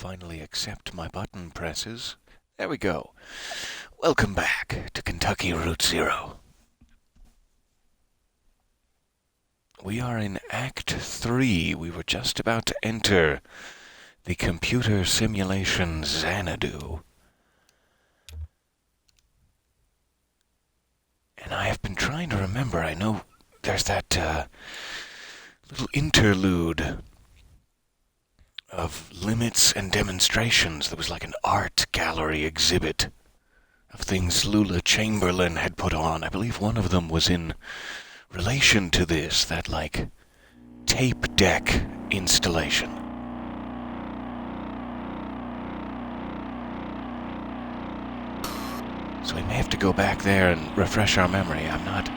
finally accept my button presses. There we go. Welcome back to Kentucky Route Zero. We are in Act 3. We were just about to enter the computer simulation Xanadu. And I have been trying to remember. I know there's that little interlude of limits and demonstrations. There was like an art gallery exhibit of things Lula Chamberlain had put on. I believe one of them was in relation to this, that like tape deck installation. So we may have to go back there and refresh our memory. I'm not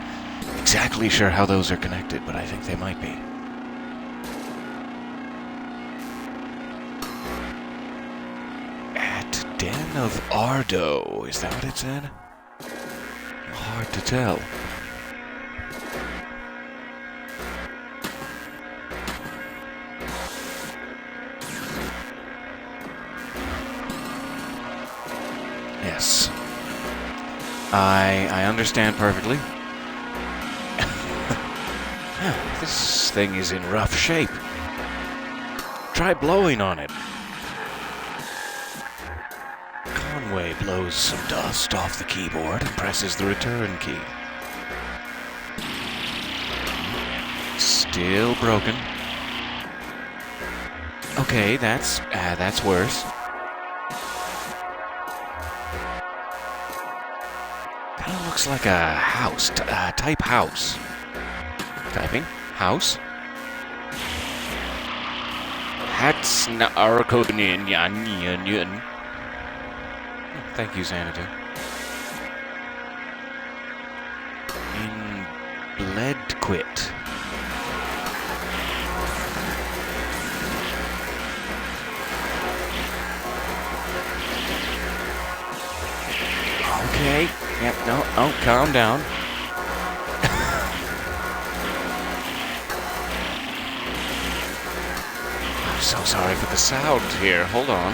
exactly sure how those are connected, but I think they might be. Den of Ardo, is that what it said? Hard to tell. Yes. I understand perfectly. This thing is in rough shape. Try blowing on it. Conway blows some dust off the keyboard and presses the return key. Still broken. Okay, that's worse. Kind of looks like a house, type house. Typing house. Hats na arkonin yan. Thank you, Xanadu. In bled quit. Okay. Yep, no. Oh, calm down. I'm so sorry for the sound here. Hold on.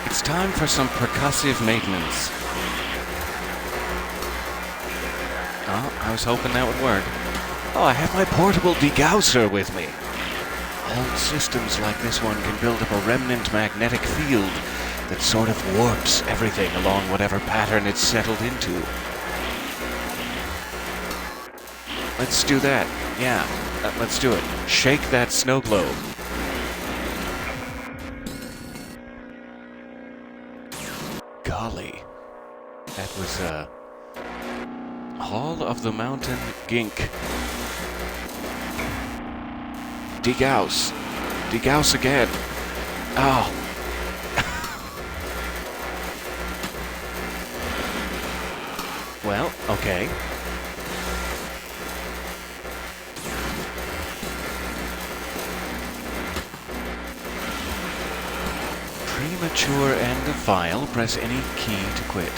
It's time for some percussive maintenance. Oh, I was hoping that would work. Oh, I have my portable degausser with me. Old systems like this one can build up a remnant magnetic field that sort of warps everything along whatever pattern it's settled into. Let's do that. Yeah, let's do it. Shake that snow globe. Golly, that was Hall of the Mountain Gink. Degauss. Degauss again. Oh. Well, okay. Premature end of file. Press any key to quit.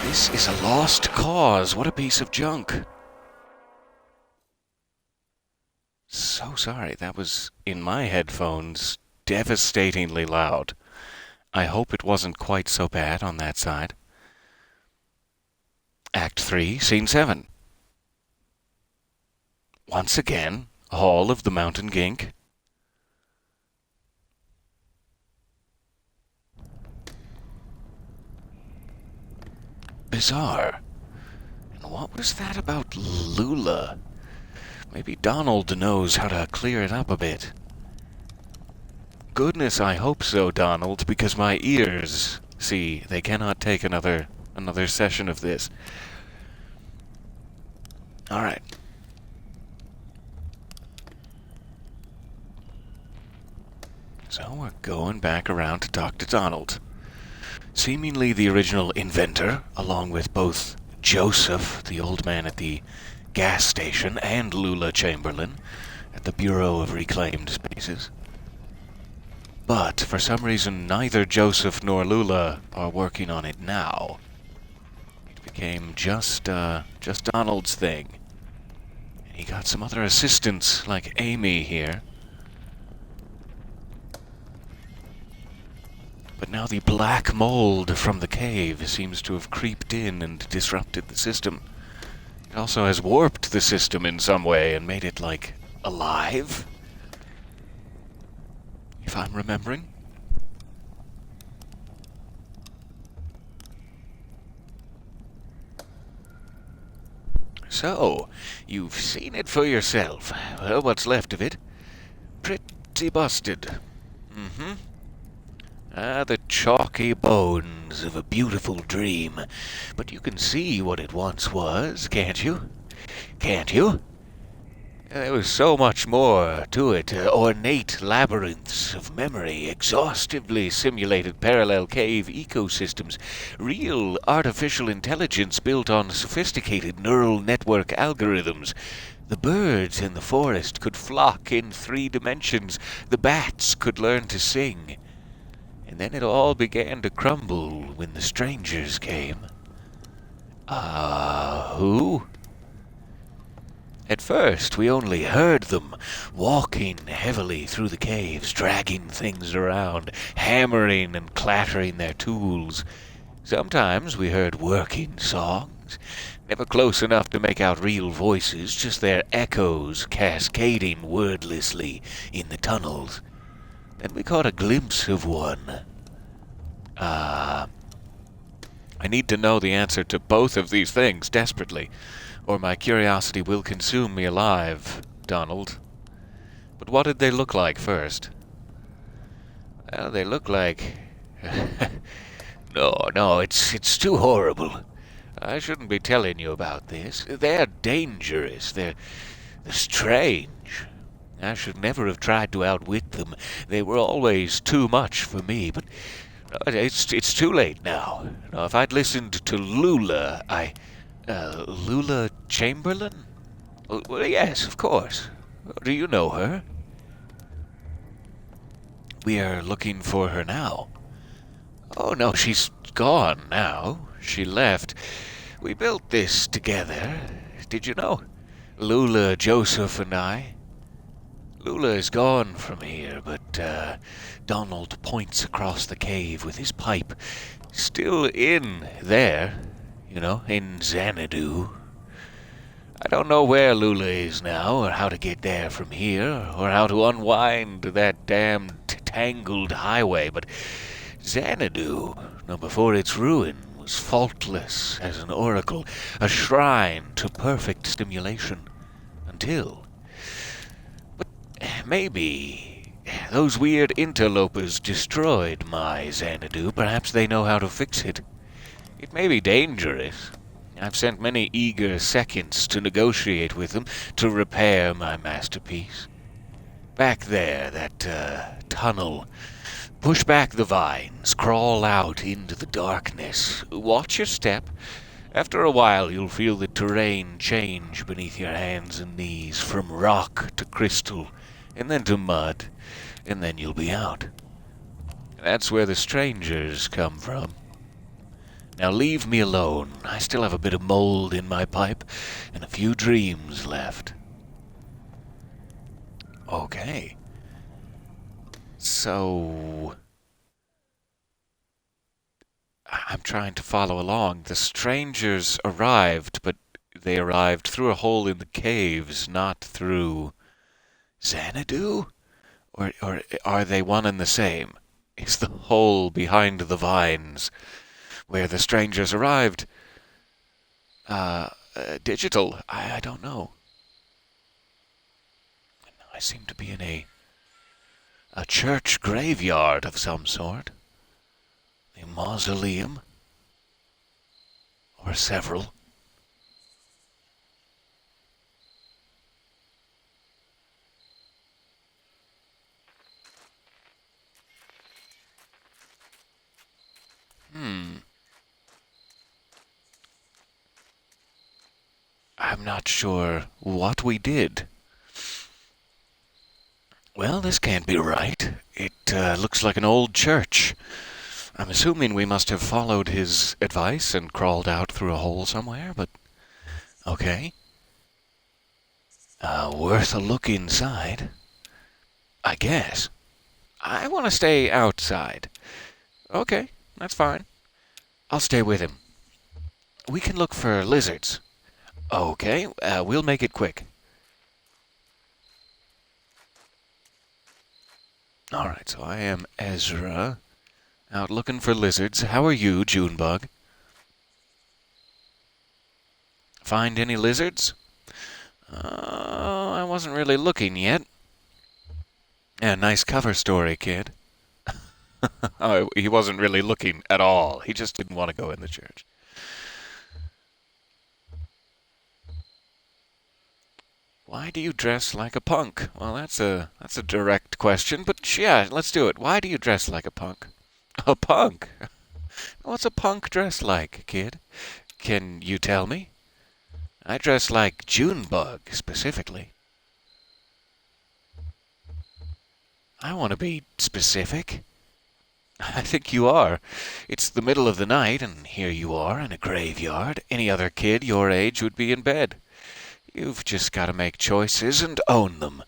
This is a lost cause. What a piece of junk. So sorry. That was, in my headphones, devastatingly loud. I hope it wasn't quite so bad on that side. Act 3, Scene 7. Once again, Hall of the Mountain Gink. Bizarre. And what was that about Lula? Maybe Donald knows how to clear it up a bit. Goodness, I hope so, Donald, because my ears, see, they cannot take another session of this. All right. So we're going back around to talk to Donald. Seemingly the original inventor, along with both Joseph, the old man at the gas station, and Lula Chamberlain at the Bureau of Reclaimed Spaces. But for some reason, neither Joseph nor Lula are working on it now. It became just Donald's thing. And he got some other assistants like Amy here. But now the black mold from the cave seems to have creeped in and disrupted the system. It also has warped the system in some way and made it, like, alive? If I'm remembering. So, you've seen it for yourself. Well, what's left of it? Pretty busted. Mm-hmm. The chalky bones of a beautiful dream. But you can see what it once was, can't you? Can't you? There was so much more to it. Ornate labyrinths of memory, exhaustively simulated parallel cave ecosystems, real artificial intelligence built on sophisticated neural network algorithms. The birds in the forest could flock in 3 dimensions. The bats could learn to sing. And then it all began to crumble when the strangers came. Who? At first, we only heard them, walking heavily through the caves, dragging things around, hammering and clattering their tools. Sometimes we heard working songs, never close enough to make out real voices, just their echoes cascading wordlessly in the tunnels. Then we caught a glimpse of one. I need to know the answer to both of these things desperately, or my curiosity will consume me alive, Donald. But what did they look like first? Well, they look like... No, it's too horrible. I shouldn't be telling you about this. They're dangerous. They're strange. I should never have tried to outwit them. They were always too much for me, but it's too late now. If I'd listened to Lula, Lula Chamberlain? Well, yes, of course. Do you know her? We are looking for her now. Oh, no, she's gone now. She left. We built this together. Did you know? Lula, Joseph, and I. Lula is gone from here, but Donald points across the cave with his pipe. Still in there, in Xanadu. I don't know where Lula is now, or how to get there from here, or how to unwind that damned tangled highway, but Xanadu, before its ruin, was faultless as an oracle, a shrine to perfect stimulation, until... Maybe those weird interlopers destroyed my Xanadu. Perhaps they know how to fix it. It may be dangerous. I've sent many eager seconds to negotiate with them to repair my masterpiece. Back there, that tunnel. Push back the vines, crawl out into the darkness. Watch your step. After a while, you'll feel the terrain change beneath your hands and knees, from rock to crystal, and then to mud, and then you'll be out. That's where the strangers come from. Now leave me alone. I still have a bit of mold in my pipe, and a few dreams left. Okay. So... I'm trying to follow along. The strangers arrived, but they arrived through a hole in the caves, not through... Xanadu? Or are they one and the same? Is the hole behind the vines where the strangers arrived digital? I don't know. I seem to be in a church graveyard of some sort. A mausoleum. Or several. I'm not sure what we did. Well, this can't be right. It looks like an old church. I'm assuming we must have followed his advice and crawled out through a hole somewhere, but... Okay. Worth a look inside. I guess. I want to stay outside. Okay, that's fine. I'll stay with him. We can look for lizards. Okay, we'll make it quick. Alright, so I am Ezra, out looking for lizards. How are you, Junebug? Find any lizards? I wasn't really looking yet. Yeah, nice cover story, kid. Oh, he wasn't really looking at all. He just didn't want to go in the church. Why do you dress like a punk? Well, that's a direct question, but yeah, let's do it. Why do you dress like a punk? A punk? What's a punk dress like, kid? Can you tell me? I dress like Junebug, specifically. I want to be specific. I think you are. It's the middle of the night, and here you are in a graveyard. Any other kid your age would be in bed. You've just got to make choices and own them.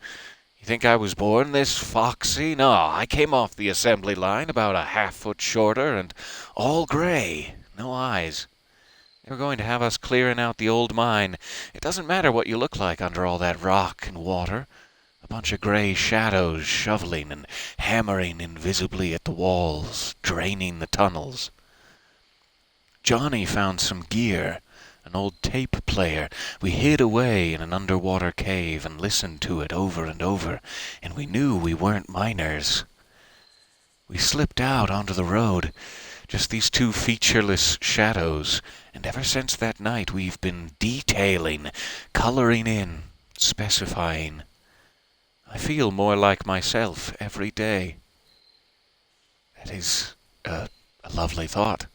You think I was born this foxy? No, I came off the assembly line about a half-foot shorter and all gray, no eyes. They were going to have us clearing out the old mine. It doesn't matter what you look like under all that rock and water. A bunch of gray shadows shoveling and hammering invisibly at the walls, draining the tunnels. Johnny found some gear, an old tape player. We hid away in an underwater cave and listened to it over and over, and we knew we weren't miners. We slipped out onto the road, just these two featureless shadows, and ever since that night we've been detailing, coloring in, specifying. I feel more like myself every day. That is a lovely thought.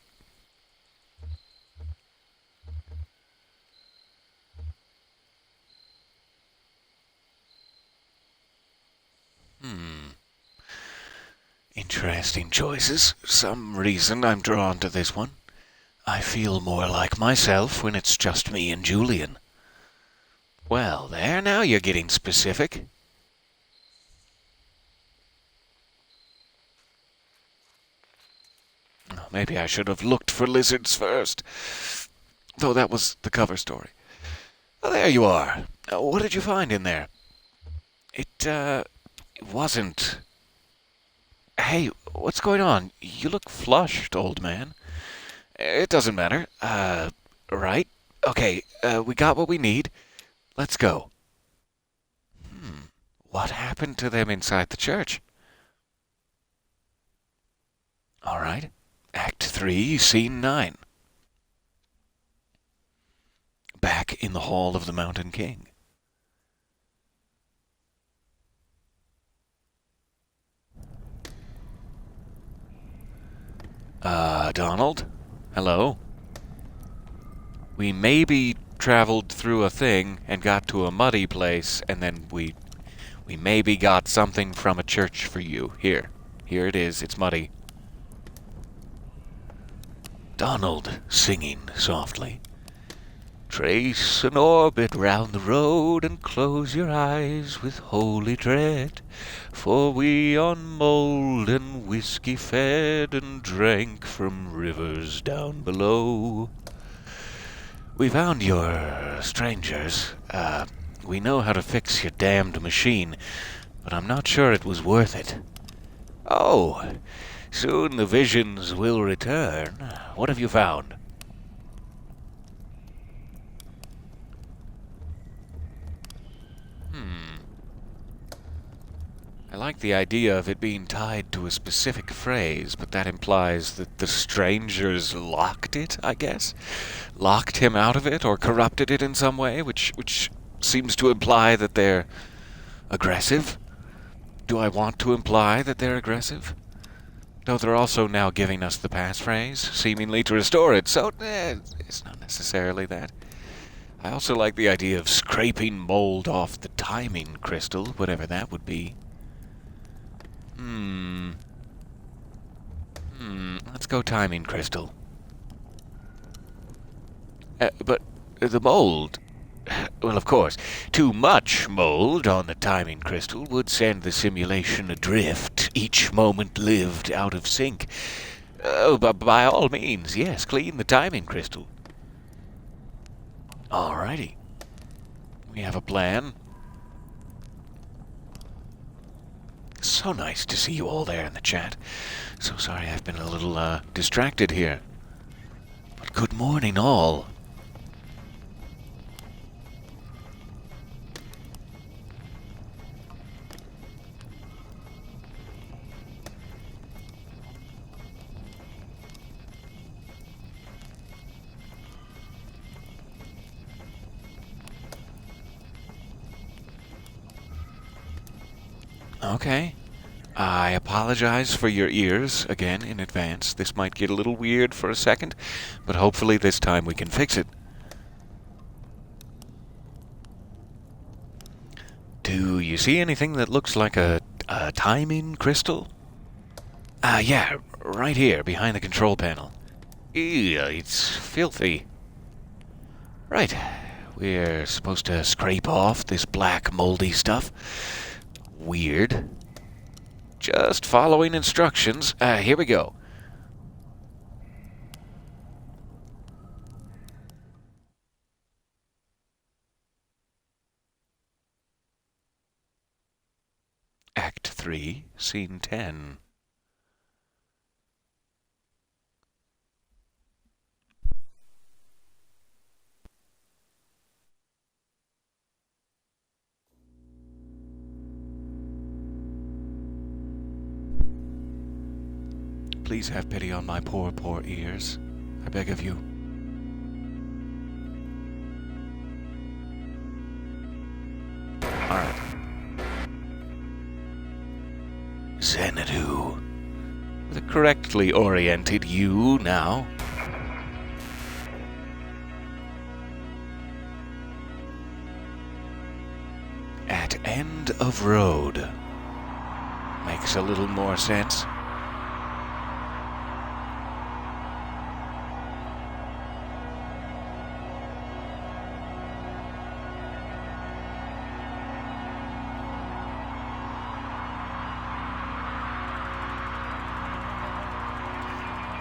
Interesting choices. Some reason I'm drawn to this one. I feel more like myself when it's just me and Julian. Well, there now you're getting specific. Maybe I should have looked for lizards first. Though that was the cover story. Oh, there you are. What did you find in there? It wasn't... Hey, what's going on? You look flushed, old man. It doesn't matter. Right? Okay, we got what we need. Let's go. What happened to them inside the church? All right. Act 3, Scene 9. Back in the Hall of the Mountain King. Donald? Hello? We maybe traveled through a thing and got to a muddy place, and then we maybe got something from a church for you. Here it is. It's muddy. Donald singing softly. Trace an orbit round the road and close your eyes with holy dread, for we on mold and whiskey fed and drank from rivers down below. We found your strangers. We know how to fix your damned machine, but I'm not sure it was worth it. Oh, soon the visions will return. What have you found? I like the idea of it being tied to a specific phrase, but that implies that the strangers locked it, I guess? Locked him out of it, or corrupted it in some way, which seems to imply that they're aggressive? Do I want to imply that they're aggressive? Though they're also now giving us the passphrase, seemingly to restore it, so it's not necessarily that. I also like the idea of scraping mold off the timing crystal, whatever that would be. Let's go timing crystal. But the mold... Well, of course, too much mold on the timing crystal would send the simulation adrift, each moment lived out of sync. Oh, but by all means, yes, clean the timing crystal. Alrighty. We have a plan. So nice to see you all there in the chat. So sorry I've been a little, distracted here. But good morning, all. Okay. I apologize for your ears, again, in advance. This might get a little weird for a second, but hopefully this time we can fix it. Do you see anything that looks like a timing crystal? Yeah, right here, behind the control panel. Ew, it's filthy. Right, we're supposed to scrape off this black, moldy stuff. Weird. Just following instructions. Here we go. Act 3, Scene 10. Please have pity on my poor, poor ears. I beg of you. Alright. Xanadu. With a correctly oriented U now. At end of road. Makes a little more sense.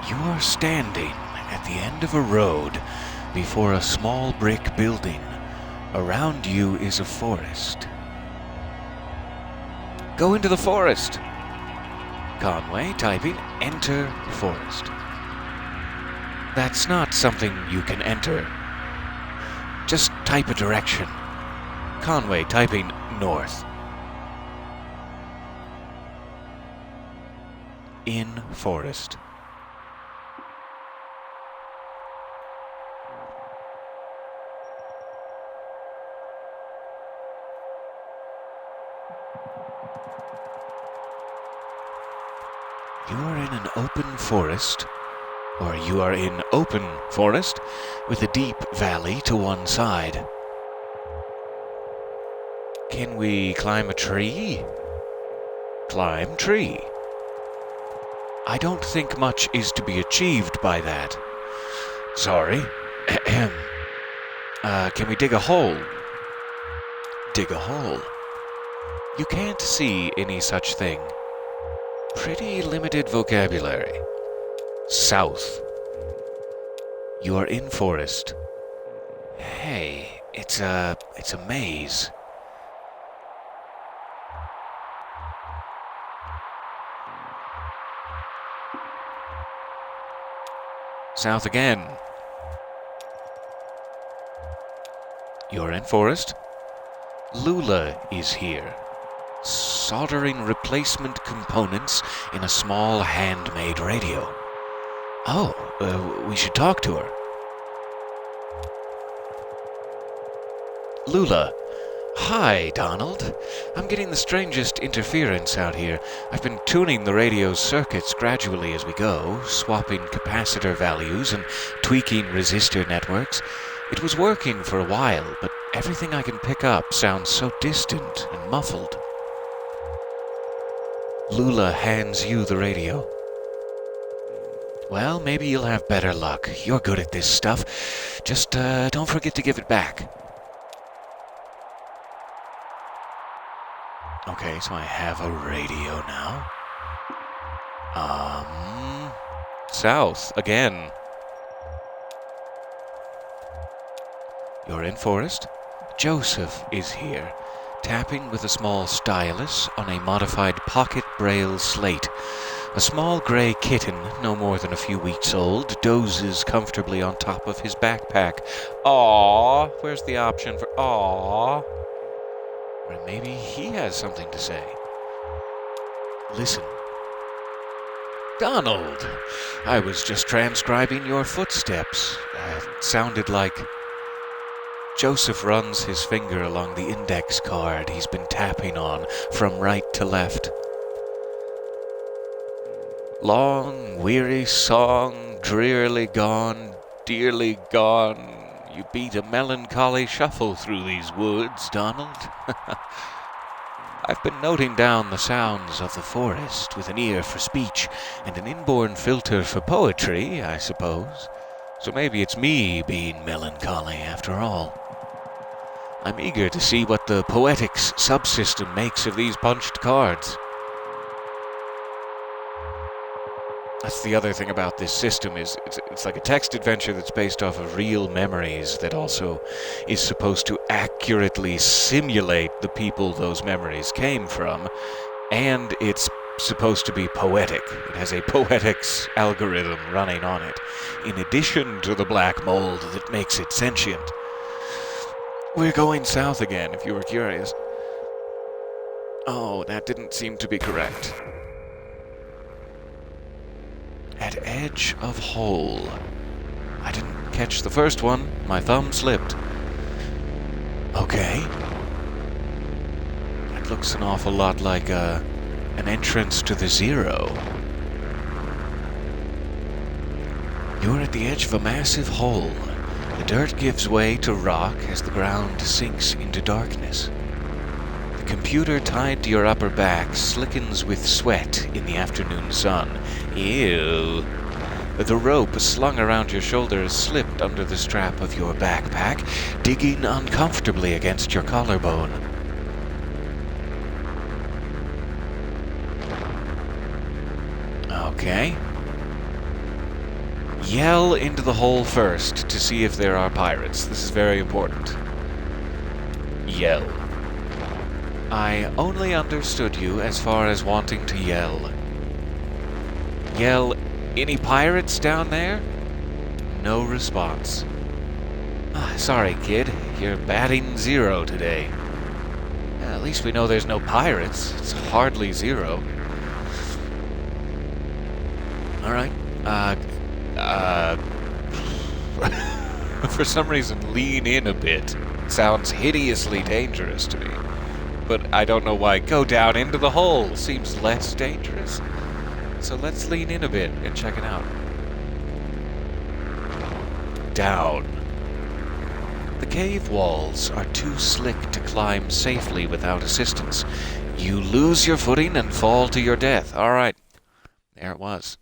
You are standing at the end of a road before a small brick building. Around you is a forest. Go into the forest. Conway, typing enter forest. That's not something you can enter. Just type a direction. Conway, typing north. In forest. You are in an open forest, or you are in open forest with a deep valley to one side. Can we climb a tree? Climb tree. I don't think much is to be achieved by that. Sorry. Can we dig a hole? Dig a hole. You can't see any such thing. Pretty limited vocabulary. South. You are in forest. Hey, it's a maze. South again. You're in forest. Lula is here. Soldering replacement components in a small handmade radio. Oh, we should talk to her. Lula. Hi, Donald. I'm getting the strangest interference out here. I've been tuning the radio's circuits gradually as we go, swapping capacitor values and tweaking resistor networks. It was working for a while, but everything I can pick up sounds so distant and muffled. Lula hands you the radio. Well, maybe you'll have better luck. You're good at this stuff. Just don't forget to give it back. Okay, so I have a radio now. South again. You're in forest. Joseph is here, tapping with a small stylus on a modified pocket braille slate. A small grey kitten, no more than a few weeks old, dozes comfortably on top of his backpack. Aww, where's the option for aww? Or maybe he has something to say. Listen. Donald, I was just transcribing your footsteps. It sounded like... Joseph runs his finger along the index card he's been tapping on from right to left. Long, weary song, drearily gone, dearly gone. You beat a melancholy shuffle through these woods, Donald. I've been noting down the sounds of the forest with an ear for speech and an inborn filter for poetry, I suppose. So maybe it's me being melancholy after all. I'm eager to see what the poetics subsystem makes of these punched cards. That's the other thing about this system is it's like a text adventure that's based off of real memories that also is supposed to accurately simulate the people those memories came from, and it's supposed to be poetic. It has a poetics algorithm running on it, in addition to the black mold that makes it sentient. We're going south again, if you were curious. Oh, that didn't seem to be correct. At edge of hole. I didn't catch the first one. My thumb slipped. Okay. That looks an awful lot like an entrance to the zero. You're at the edge of a massive hole. The dirt gives way to rock as the ground sinks into darkness. The computer tied to your upper back slickens with sweat in the afternoon sun. Ew. The rope slung around your shoulders slipped under the strap of your backpack, digging uncomfortably against your collarbone. Okay. Yell into the hole first to see if there are pirates. This is very important. Yell. I only understood you as far as wanting to yell. Yell, any pirates down there? No response. Sorry, kid. You're batting 0 today. At least we know there's no pirates. It's hardly 0. Alright. For some reason, lean in a bit. Sounds hideously dangerous to me. But I don't know why. Go down into the hole seems less dangerous. So let's lean in a bit and check it out. Down. The cave walls are too slick to climb safely without assistance. You lose your footing and fall to your death. All right. There it was.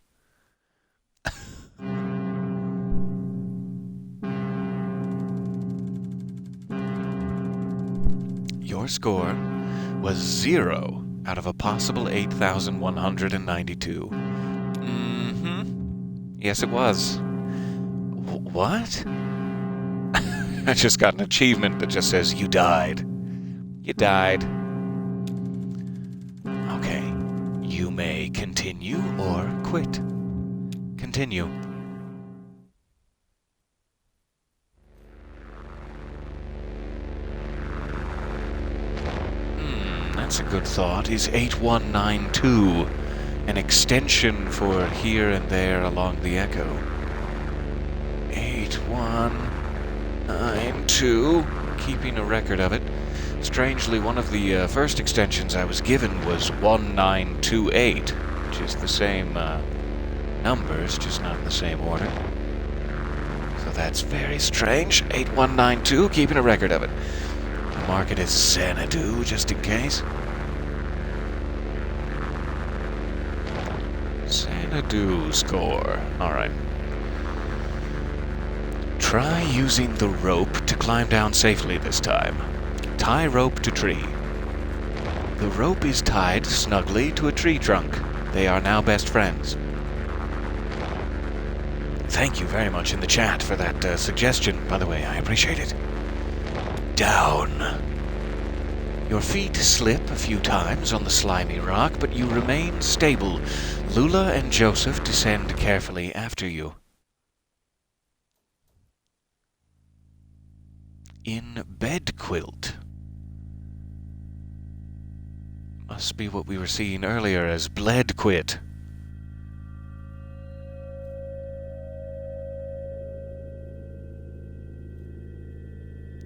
Your score was 0 out of a possible 8,192. Yes, it was. What? I just got an achievement that just says you died. You died. Okay. You may continue or quit. Continue. That's a good thought. Is 8192 an extension for here and there along the echo? 8192, keeping a record of it. Strangely, one of the first extensions I was given was 1928, which is the same numbers, just not in the same order. So that's very strange. 8192, keeping a record of it. I'll mark it as Xanadu, just in case. Xanadu score. Alright. Try using the rope to climb down safely this time. Tie rope to tree. The rope is tied snugly to a tree trunk. They are now best friends. thank you very much in the chat for that suggestion, by the way. I appreciate it. Down. Your feet slip a few times on the slimy rock, but you remain stable. Lula and Joseph descend carefully after you. In bed quilt. Must be what we were seeing earlier as bled quit.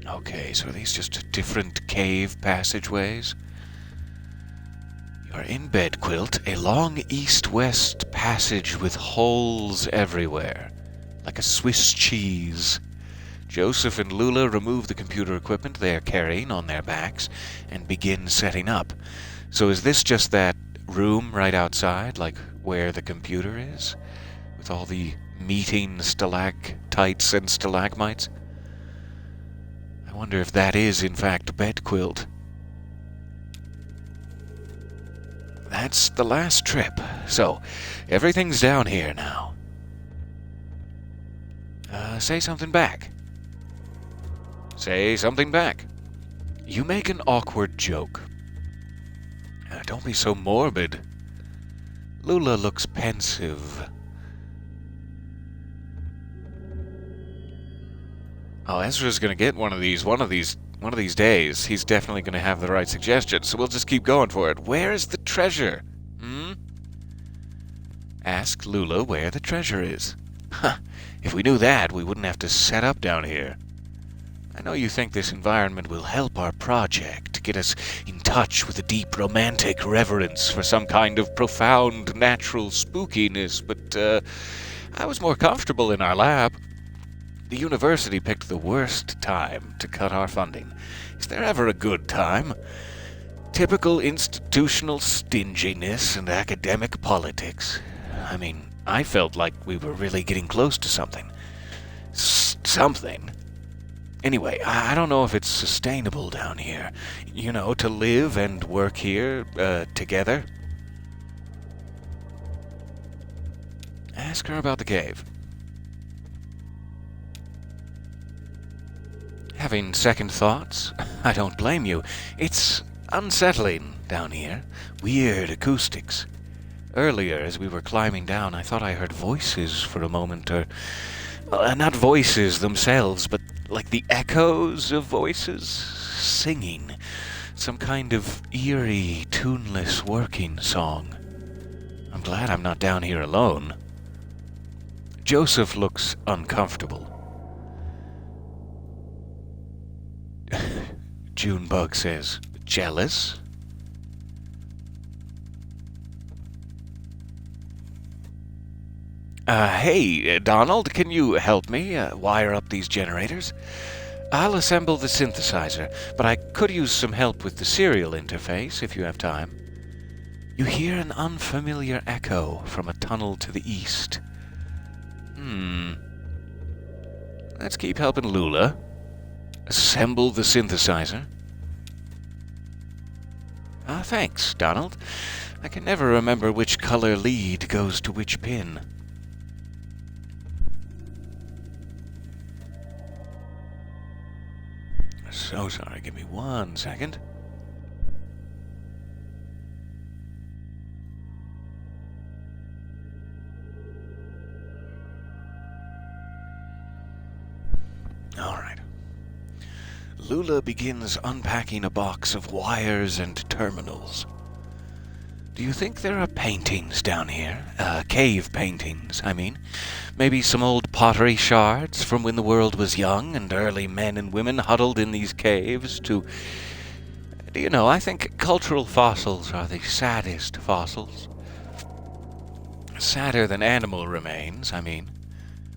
Okay, so are these just different cave passageways? You're in bed quilt, a long east-west passage with holes everywhere, like a Swiss cheese. Joseph and Lula remove the computer equipment they are carrying on their backs and begin setting up. So is this just that room right outside, like where the computer is? With all the meeting stalactites and stalagmites? I wonder if that is, in fact, bed quilt. That's the last trip. So, everything's down here now. Say something back. Say something back. You make an awkward joke. Don't be so morbid. Lula looks pensive. Oh, Ezra's gonna get one of these days. He's definitely gonna have the right suggestion, so we'll just keep going for it. Where's the treasure? Ask Lula where the treasure is. Huh, if we knew that, we wouldn't have to set up down here. I know you think this environment will help our project, get us in touch with a deep romantic reverence for some kind of profound natural spookiness, but I was more comfortable in our lab. The university picked the worst time to cut our funding. Is there ever a good time? Typical institutional stinginess and academic politics. I mean, I felt like we were really getting close to something. Something. Anyway, I don't know if it's sustainable down here. You know, to live and work here, together. Ask her about the cave. Having second thoughts? I don't blame you. It's unsettling down here. Weird acoustics. Earlier, as we were climbing down, I thought I heard voices for a moment, or... not voices themselves, but like the echoes of voices singing. Some kind of eerie, tuneless working song. I'm glad I'm not down here alone. Joseph looks uncomfortable. Junebug says, jealous? Hey, Donald, can you help me wire up these generators? I'll assemble the synthesizer, but I could use some help with the serial interface if you have time. You hear an unfamiliar echo from a tunnel to the east. Let's keep helping Lula. Assemble the synthesizer. Thanks, Donald. I can never remember which color lead goes to which pin. So sorry, give me 1 second. Alright. Lula begins unpacking a box of wires and terminals. Do you think there are paintings down here? Cave paintings, I mean. Maybe some old pottery shards from when the world was young and early men and women huddled in these caves to... Do you know, I think cultural fossils are the saddest fossils. Sadder than animal remains, I mean.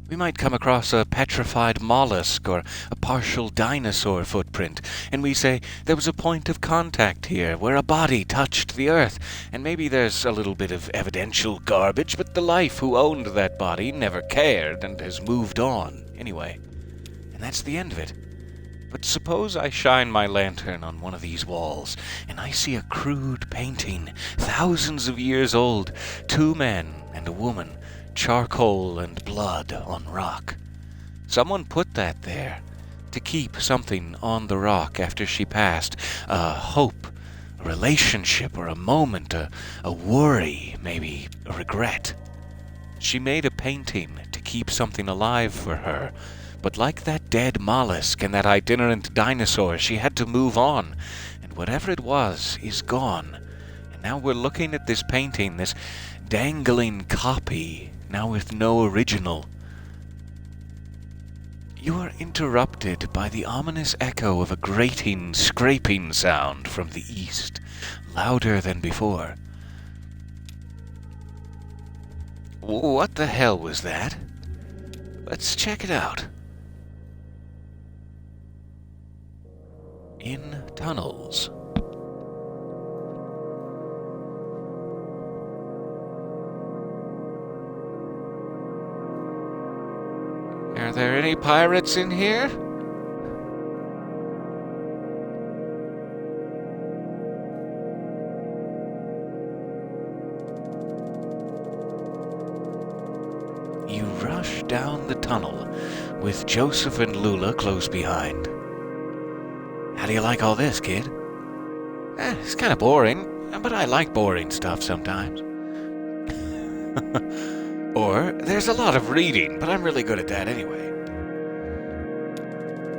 We might come across a petrified mollusk or a partial dinosaur footprint, and we say there was a point of contact here where a body touched the earth, and maybe there's a little bit of evidential garbage, but the life who owned that body never cared and has moved on anyway. And that's the end of it. But suppose I shine my lantern on one of these walls, and I see a crude painting, thousands of years old, 2 men and a woman, charcoal and blood on rock. Someone put that there to keep something on the rock after she passed. A hope, a relationship, or a moment, a worry, maybe a regret. She made a painting to keep something alive for her, but like that dead mollusk and that itinerant dinosaur, she had to move on, and whatever it was is gone. And now we're looking at this painting, this dangling copy, now with no original. You are interrupted by the ominous echo of a grating, scraping sound from the east, louder than before. What the hell was that? Let's check it out. In tunnels. Are there any pirates in here? You rush down the tunnel with Joseph and Lula close behind. How do you like all this, kid? It's kind of boring, but I like boring stuff sometimes. Or, there's a lot of reading, but I'm really good at that anyway.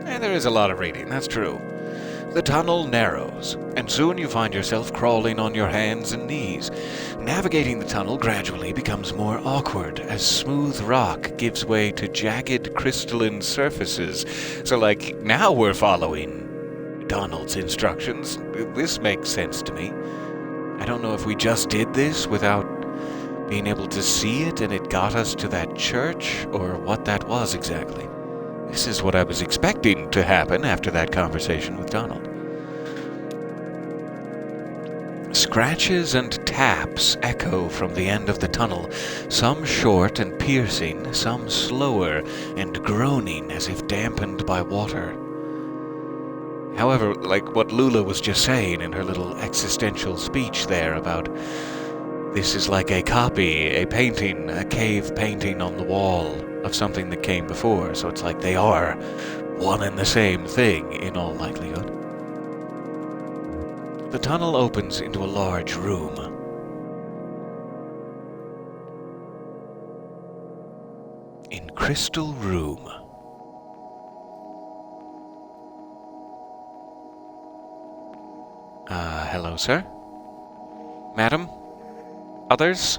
And there is a lot of reading, that's true. The tunnel narrows, and soon you find yourself crawling on your hands and knees. Navigating the tunnel gradually becomes more awkward as smooth rock gives way to jagged crystalline surfaces. So now we're following Donald's instructions. This makes sense to me. I don't know if we just did this without being able to see it and it got us to that church, or what that was exactly. This is what I was expecting to happen after that conversation with Donald. Scratches and taps echo from the end of the tunnel, some short and piercing, some slower and groaning as if dampened by water. However, like what Lula was just saying in her little existential speech there about this is like a copy, a painting, a cave painting on the wall of something that came before, so it's like they are one and the same thing in all likelihood. The tunnel opens into a large room. In Crystal Room. Hello, sir? Madam? Others?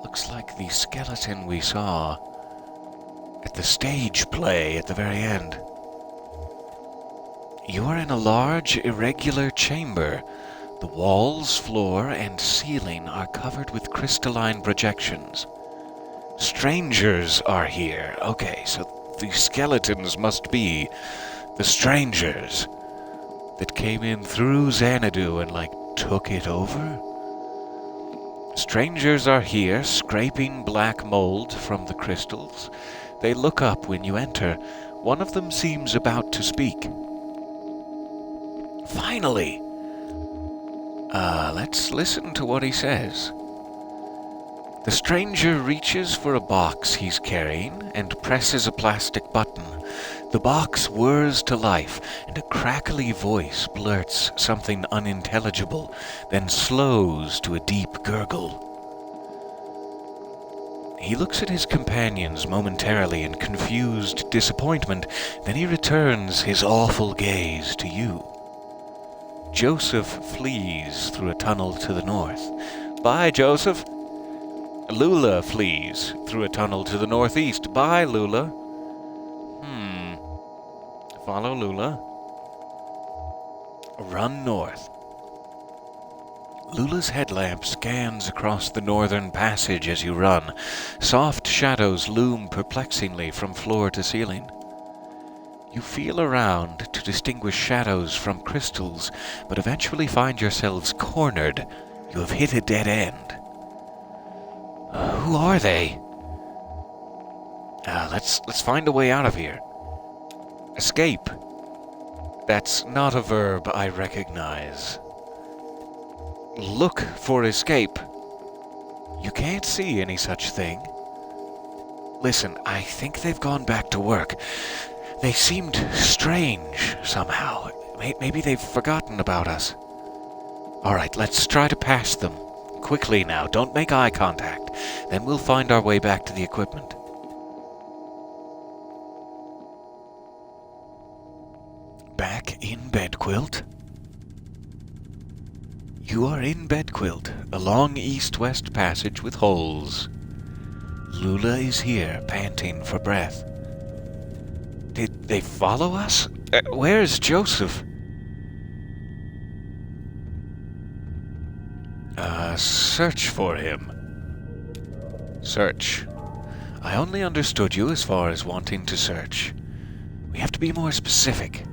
Looks like the skeleton we saw at the stage play at the very end. You are in a large, irregular chamber. The walls, floor, and ceiling are covered with crystalline projections. Strangers are here. Okay, so the skeletons must be the strangers that came in through Xanadu and, took it over? Strangers are here, scraping black mold from the crystals. They look up when you enter. One of them seems about to speak. Finally! Let's listen to what he says. The stranger reaches for a box he's carrying and presses a plastic button. The box whirs to life, and a crackly voice blurts something unintelligible, then slows to a deep gurgle. He looks at his companions momentarily in confused disappointment, then he returns his awful gaze to you. Joseph flees through a tunnel to the north. Bye, Joseph. Lula flees through a tunnel to the northeast. Bye, Lula. Follow Lula. Run north. Lula's headlamp scans across the northern passage as you run. Soft shadows loom perplexingly from floor to ceiling. You feel around to distinguish shadows from crystals, but eventually find yourselves cornered. You have hit a dead end. Who are they? Let's find a way out of here. Escape. That's not a verb I recognize. look for escape. You can't see any such thing. Listen, I think they've gone back to work. They seemed strange somehow. Maybe they've forgotten about us. All right, let's try to pass them. Quickly now, don't make eye contact. Then we'll find our way back to the equipment. Back in Bedquilt? You are in Bedquilt, a long east-west passage with holes. Lula is here, panting for breath. Did they follow us? Where's Joseph? Search for him. Search. I only understood you as far as wanting to search. We have to be more specific.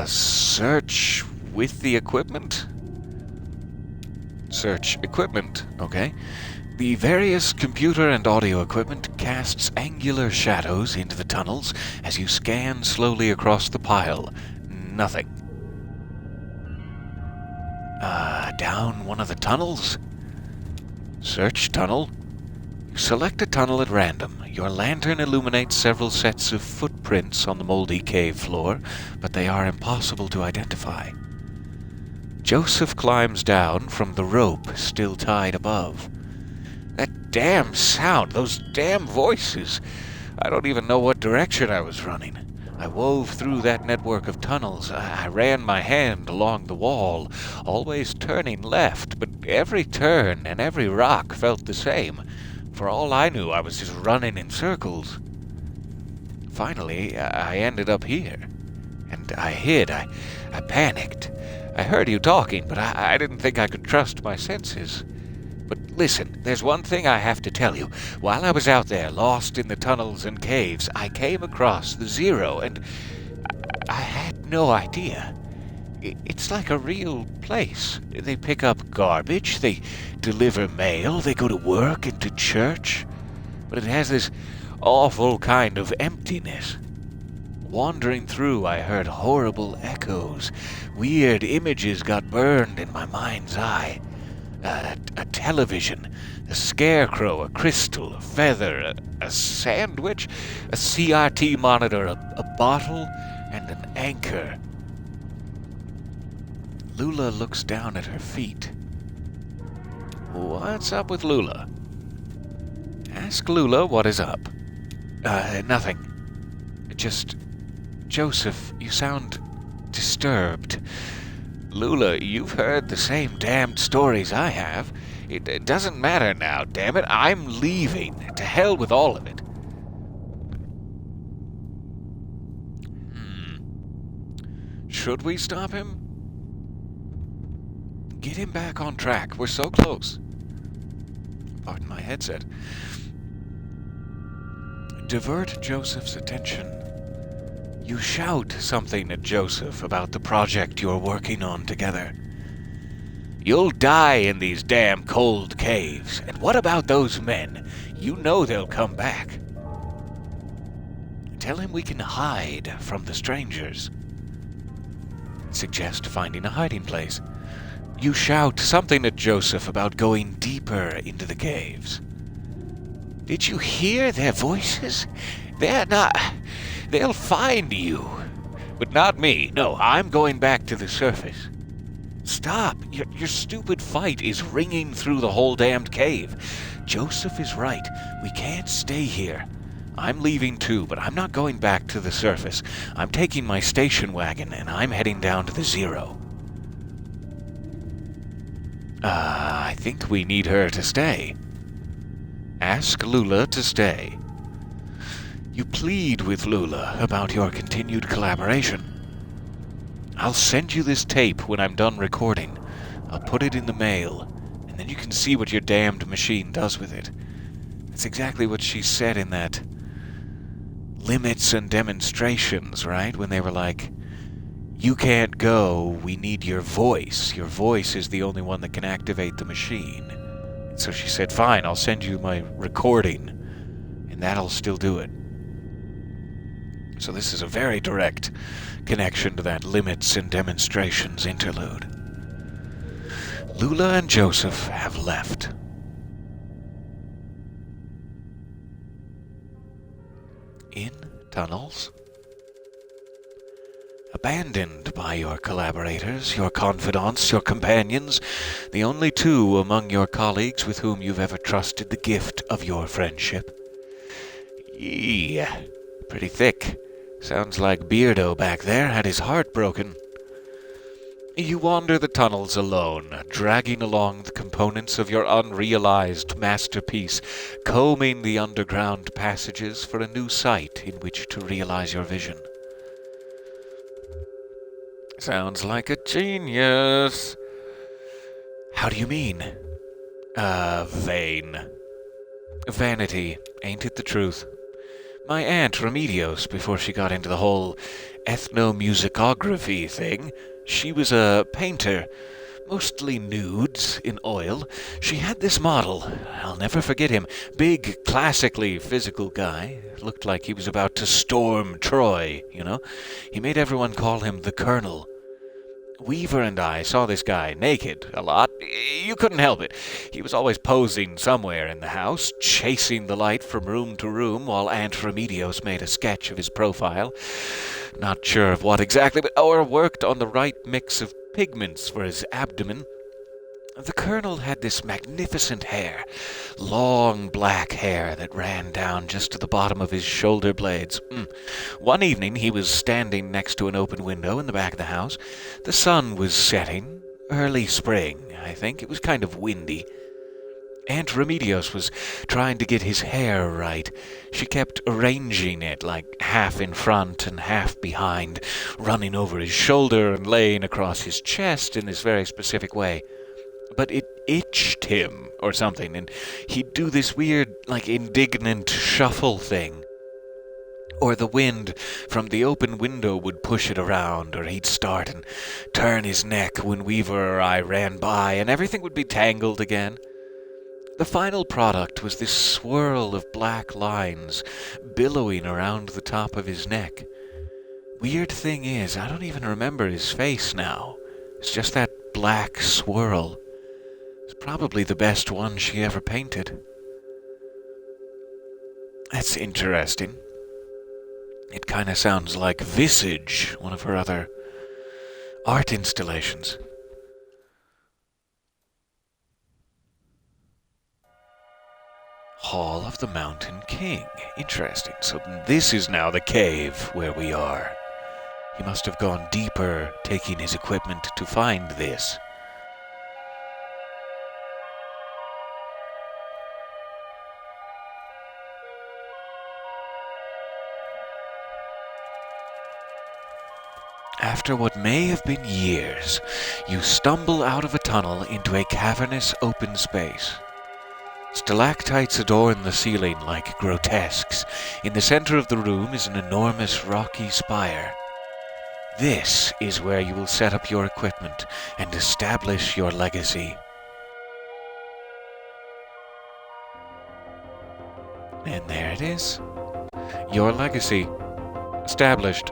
Search with the equipment? Search equipment, okay. The various computer and audio equipment casts angular shadows into the tunnels as you scan slowly across the pile. Nothing. Down one of the tunnels? Search tunnel. You select a tunnel at random. Your lantern illuminates several sets of footprints on the moldy cave floor, but they are impossible to identify. Joseph climbs down from the rope still tied above. That damn sound, those damn voices. I don't even know what direction I was running. I wove through that network of tunnels. I ran my hand along the wall, always turning left, but every turn and every rock felt the same. For all I knew, I was just running in circles. Finally, I ended up here. And I hid. I panicked. I heard you talking, but I didn't think I could trust my senses. But listen, there's one thing I have to tell you. While I was out there, lost in the tunnels and caves, I came across the Zero, and I had no idea. It's like a real place. They pick up garbage, they deliver mail, they go to work and to church. But it has this awful kind of emptiness. Wandering through, I heard horrible echoes. Weird images got burned in my mind's eye. A television, a scarecrow, a crystal, a feather, a sandwich, a CRT monitor, a bottle, and an anchor. Lula looks down at her feet. What's up with Lula? Ask Lula what is up. Nothing. Just, Joseph, you sound disturbed. Lula, you've heard the same damned stories I have. It doesn't matter now, damn it. I'm leaving. To hell with all of it. Should we stop him? Get him back on track. We're so close. Pardon my headset. Divert Joseph's attention. You shout something at Joseph about the project you're working on together. You'll die in these damn cold caves. And what about those men? You know they'll come back. Tell him we can hide from the strangers. Suggest finding a hiding place. You shout something at Joseph about going deeper into the caves. Did you hear their voices? They'll find you. But not me. No, I'm going back to the surface. Stop. Your stupid fight is ringing through the whole damned cave. Joseph is right. We can't stay here. I'm leaving too, but I'm not going back to the surface. I'm taking my station wagon and I'm heading down to the Zero. I think we need her to stay. Ask Lula to stay. You plead with Lula about your continued collaboration. I'll send you this tape when I'm done recording. I'll put it in the mail, and then you can see what your damned machine does with it. That's exactly what she said in that limits and demonstrations, right? When they were like, you can't go, we need your voice. Your voice is the only one that can activate the machine. And so she said, fine, I'll send you my recording, and that'll still do it. So this is a very direct connection to that limits and demonstrations interlude. Lula and Joseph have left. In tunnels, abandoned by your collaborators, your confidants, your companions, the only two among your colleagues with whom you've ever trusted the gift of your friendship. Yeah, pretty thick. Sounds like Beardo back there had his heart broken. You wander the tunnels alone, dragging along the components of your unrealized masterpiece, combing the underground passages for a new site in which to realize your vision. Sounds like a genius. How do you mean? Vain. Vanity, ain't it the truth? My aunt Remedios, before she got into the whole ethnomusicography thing, she was a painter, mostly nudes in oil. She had this model. I'll never forget him. Big, classically physical guy. Looked like he was about to storm Troy, you know? He made everyone call him the Colonel. Weaver and I saw this guy naked a lot. You couldn't help it. He was always posing somewhere in the house, chasing the light from room to room while Aunt Remedios made a sketch of his profile. Not sure of what exactly, or worked on the right mix of pigments for his abdomen. The Colonel had this magnificent hair, long black hair that ran down just to the bottom of his shoulder blades. One evening he was standing next to an open window in the back of the house. The sun was setting, early spring, I think. It was kind of windy. Aunt Remedios was trying to get his hair right. She kept arranging it, like half in front and half behind, running over his shoulder and laying across his chest in this very specific way. But it itched him or something, and he'd do this weird, like, indignant shuffle thing. Or the wind from the open window would push it around, or he'd start and turn his neck when Weaver or I ran by, and everything would be tangled again. The final product was this swirl of black lines billowing around the top of his neck. Weird thing is, I don't even remember his face now. It's just that black swirl. It's probably the best one she ever painted. That's interesting. It kind of sounds like Visage, one of her other art installations. Hall of the Mountain King. Interesting. So this is now the cave where we are. He must have gone deeper, taking his equipment to find this. After what may have been years, you stumble out of a tunnel into a cavernous open space. Stalactites adorn the ceiling like grotesques. In the center of the room is an enormous rocky spire. This is where you will set up your equipment and establish your legacy. And there it is. Your legacy. Established.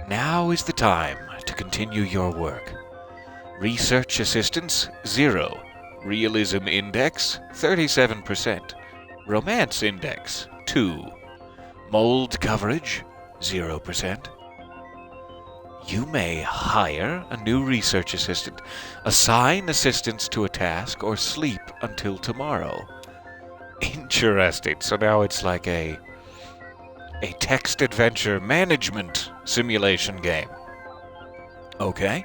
Now is the time to continue your work. Research assistance, 0. Realism index, 37%. Romance index, 2. Mold coverage, 0%. You may hire a new research assistant, assign assistance to a task, or sleep until tomorrow. Interesting. So now it's like a text adventure management simulation game. Okay.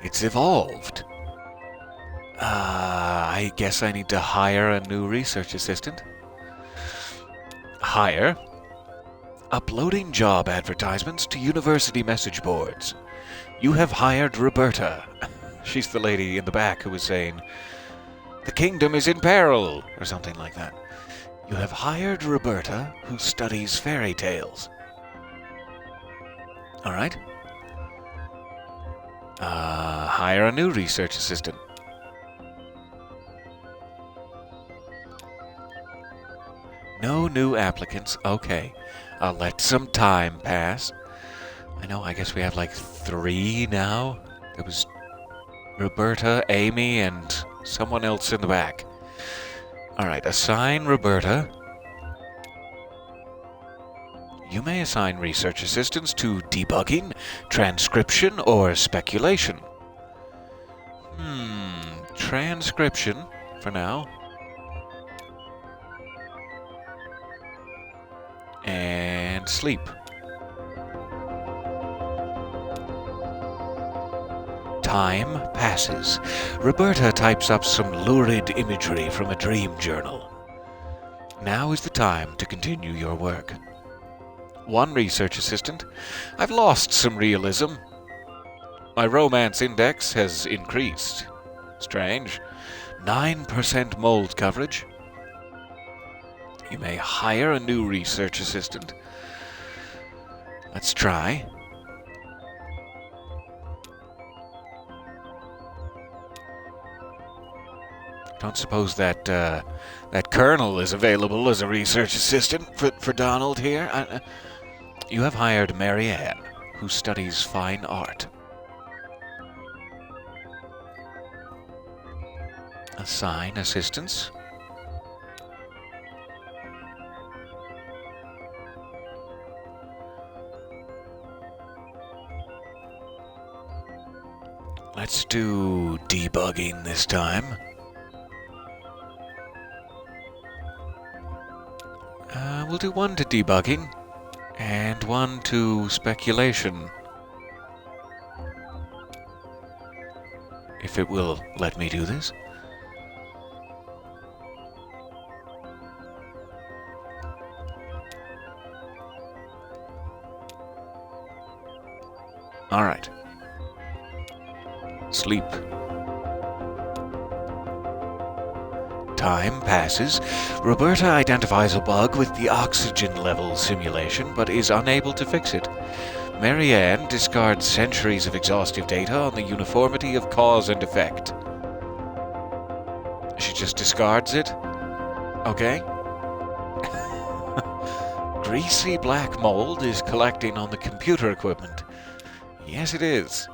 It's evolved. I guess I need to hire a new research assistant. Hire. Uploading job advertisements to university message boards. You have hired Roberta. She's the lady in the back who was saying, "The kingdom is in peril," or something like that. You have hired Roberta, who studies fairy tales. All right. Hire a new research assistant. No new applicants. Okay. I'll let some time pass. I guess we have like 3 now. There was Roberta, Amy, and someone else in the back. Alright, assign Roberta. You may assign research assistants to debugging, transcription, or speculation. Transcription for now. And sleep. Time passes. Roberta types up some lurid imagery from a dream journal. Now is the time to continue your work. 1 research assistant. I've lost some realism. My romance index has increased. Strange. 9% mold coverage. You may hire a new research assistant. Let's try. Don't suppose that that colonel is available as a research assistant for Donald here. You have hired Marianne, who studies fine art. Assign assistants. Let's do debugging this time. We'll do 1 to debugging, and 1 to speculation. If it will let me do this. Alright. Sleep. Time passes. Roberta identifies a bug with the oxygen level simulation, but is unable to fix it. Marianne discards centuries of exhaustive data on the uniformity of cause and effect. She just discards it? Okay. Greasy black mold is collecting on the computer equipment. Yes, it is.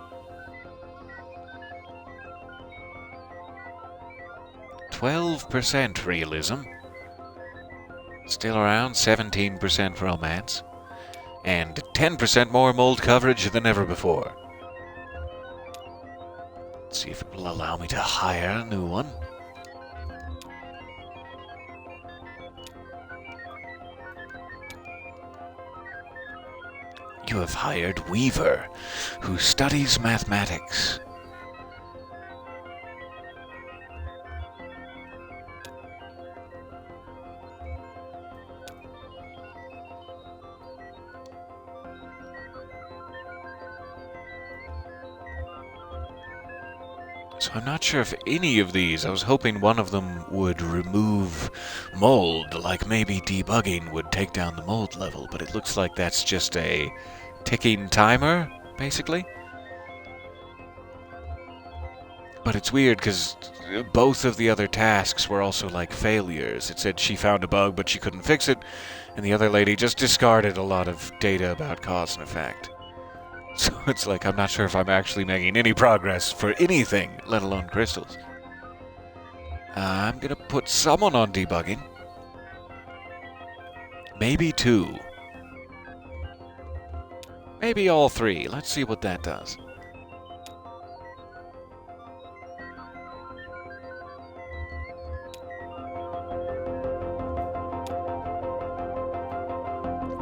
12% realism. Still around 17% romance. And 10% more mold coverage than ever before. Let's see if it will allow me to hire a new one. You have hired Weaver, who studies mathematics. So I'm not sure if any of these, I was hoping one of them would remove mold, like maybe debugging would take down the mold level, but it looks like that's just a ticking timer, basically. But it's weird because both of the other tasks were also like failures. It said she found a bug but she couldn't fix it, and the other lady just discarded a lot of data about cause and effect. So it's like I'm not sure if I'm actually making any progress for anything, let alone crystals. I'm gonna put someone on debugging. Maybe 2. Maybe all 3. Let's see what that does.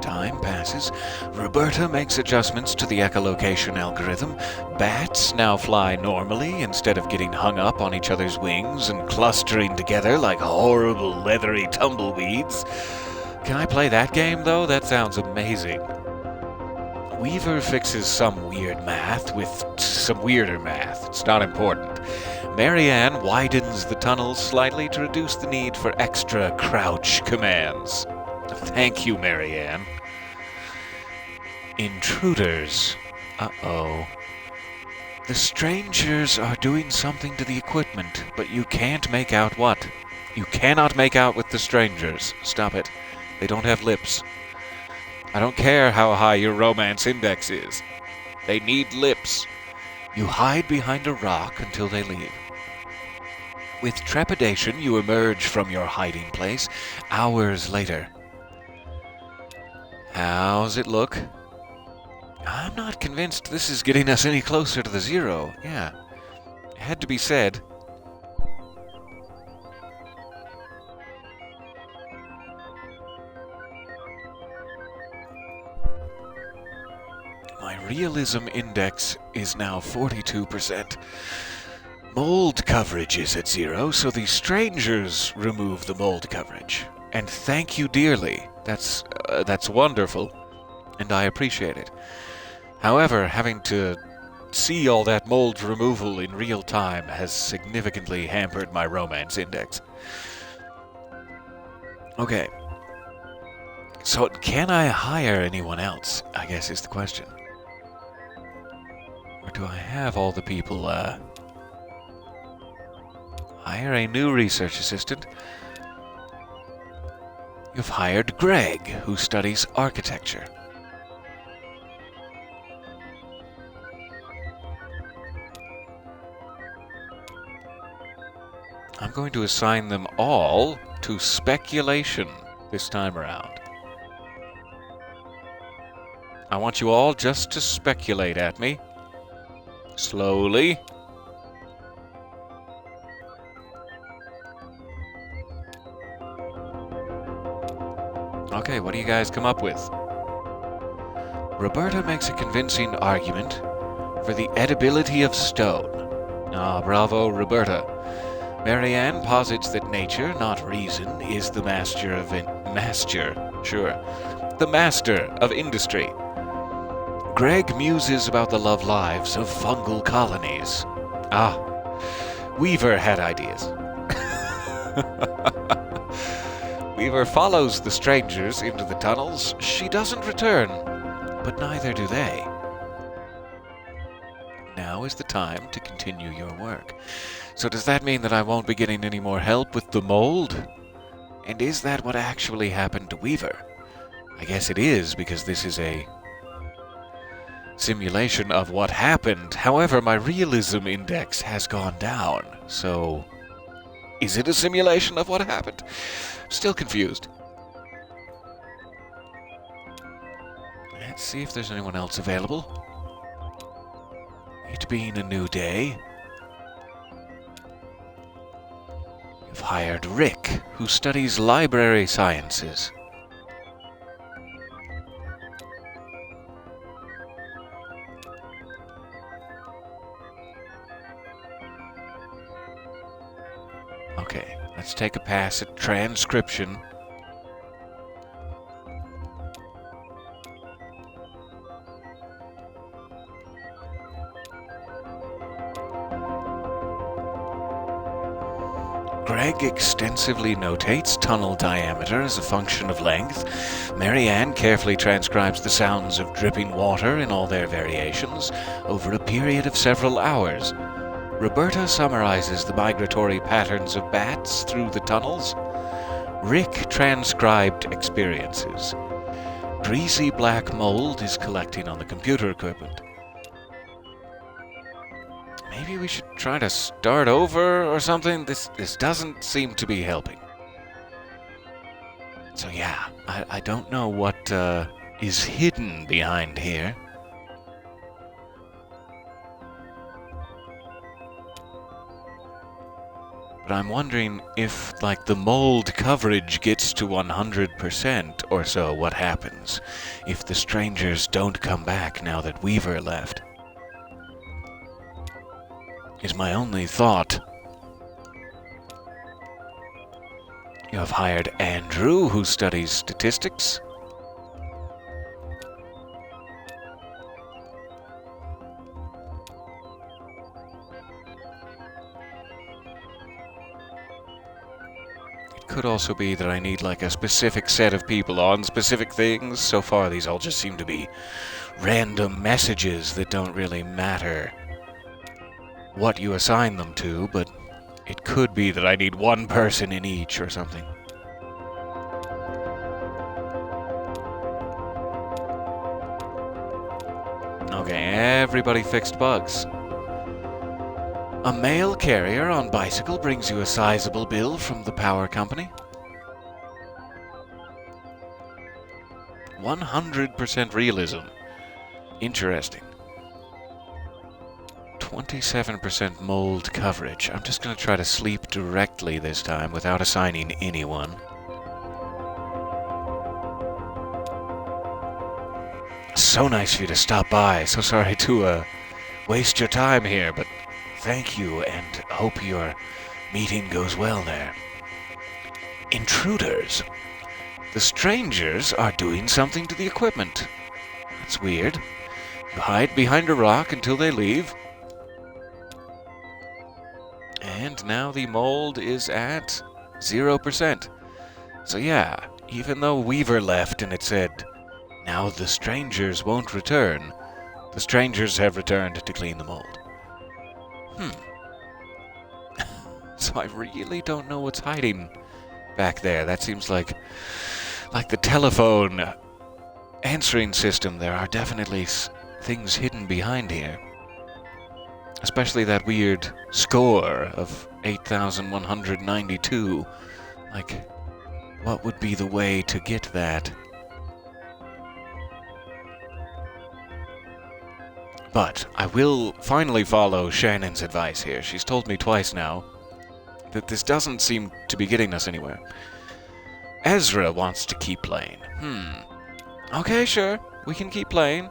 Time passes. Roberta makes adjustments to the echolocation algorithm. Bats now fly normally instead of getting hung up on each other's wings and clustering together like horrible leathery tumbleweeds. Can I play that game, though? That sounds amazing. Weaver fixes some weird math with some weirder math. It's not important. Marianne widens the tunnels slightly to reduce the need for extra crouch commands. Thank you, Marianne. Intruders. Uh-oh. The strangers are doing something to the equipment, but you can't make out what. You cannot make out with the strangers. Stop it. They don't have lips. I don't care how high your romance index is. They need lips. You hide behind a rock until they leave. With trepidation, you emerge from your hiding place hours later. How's it look? I'm not convinced this is getting us any closer to the zero. Yeah, it had to be said. My realism index is now 42%. Mold coverage is at 0, so the strangers remove the mold coverage. And thank you dearly. That's wonderful, and I appreciate it. However, having to see all that mold removal in real time has significantly hampered my romance index. Okay. So, can I hire anyone else, I guess is the question. Or do I have all the people, hire a new research assistant? You've hired Greg, who studies architecture. I'm going to assign them all to speculation this time around. I want you all just to speculate at me. Slowly. Okay, what do you guys come up with? Roberta makes a convincing argument for the edibility of stone. Ah, bravo, Roberta. Marianne posits that nature, not reason, is the master of the master of industry. Greg muses about the love lives of fungal colonies. Ah, Weaver had ideas. Weaver follows the strangers into the tunnels. She doesn't return, but neither do they. Now is the time to continue your work. So does that mean that I won't be getting any more help with the mold? And is that what actually happened to Weaver? I guess it is, because this is a simulation of what happened. However, my realism index has gone down, so is it a simulation of what happened? Still confused. Let's see if there's anyone else available. It being a new day, you've hired Rick, who studies library sciences. Okay, let's take a pass at transcription. Greg extensively notates tunnel diameter as a function of length. Marianne carefully transcribes the sounds of dripping water in all their variations over a period of several hours. Roberta summarizes the migratory patterns of bats through the tunnels. Rick transcribed experiences. Greasy black mold is collecting on the computer equipment. Maybe we should try to start over or something? This doesn't seem to be helping. So yeah, I don't know what is hidden behind here. But I'm wondering if, like, the mold coverage gets to 100% or so, what happens if the strangers don't come back now that Weaver left? Is my only thought. You have hired Andrew, who studies statistics. It could also be that I need like a specific set of people on specific things. So far, these all just seem to be random messages that don't really matter what you assign them to, but it could be that I need one person in each or something. Okay, everybody fixed bugs. A mail carrier on bicycle brings you a sizable bill from the power company. 100% realism. Interesting. 27% mold coverage. I'm just going to try to sleep directly this time without assigning anyone. So nice of you to stop by. So sorry to waste your time here, but thank you and hope your meeting goes well there. Intruders. The strangers are doing something to the equipment. That's weird. You hide behind a rock until they leave. And now the mold is at 0%. So yeah, even though Weaver left and it said, now the strangers won't return, the strangers have returned to clean the mold. So I really don't know what's hiding back there. That seems like the telephone answering system. There are definitely things hidden behind here. Especially that weird score of 8,192. Like, what would be the way to get that? But I will finally follow Shannon's advice here. She's told me twice now that this doesn't seem to be getting us anywhere. Ezra wants to keep playing. Okay, sure. We can keep playing.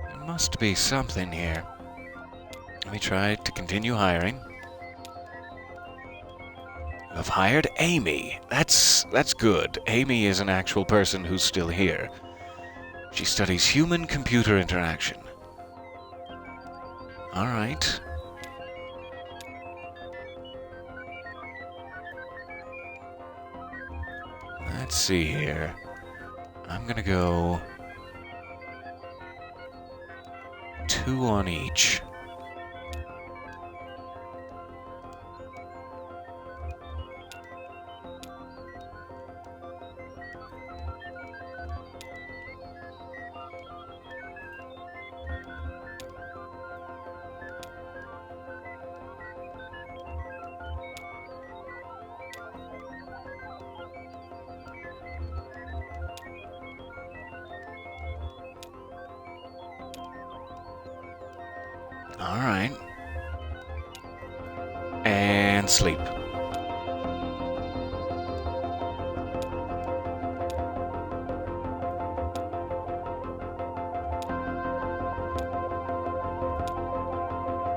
There must be something here. Let me try to continue hiring. You have hired Amy. That's good. Amy is an actual person who's still here. She studies human-computer interaction. All right. Let's see here. I'm gonna go 2 on each. All right. And sleep.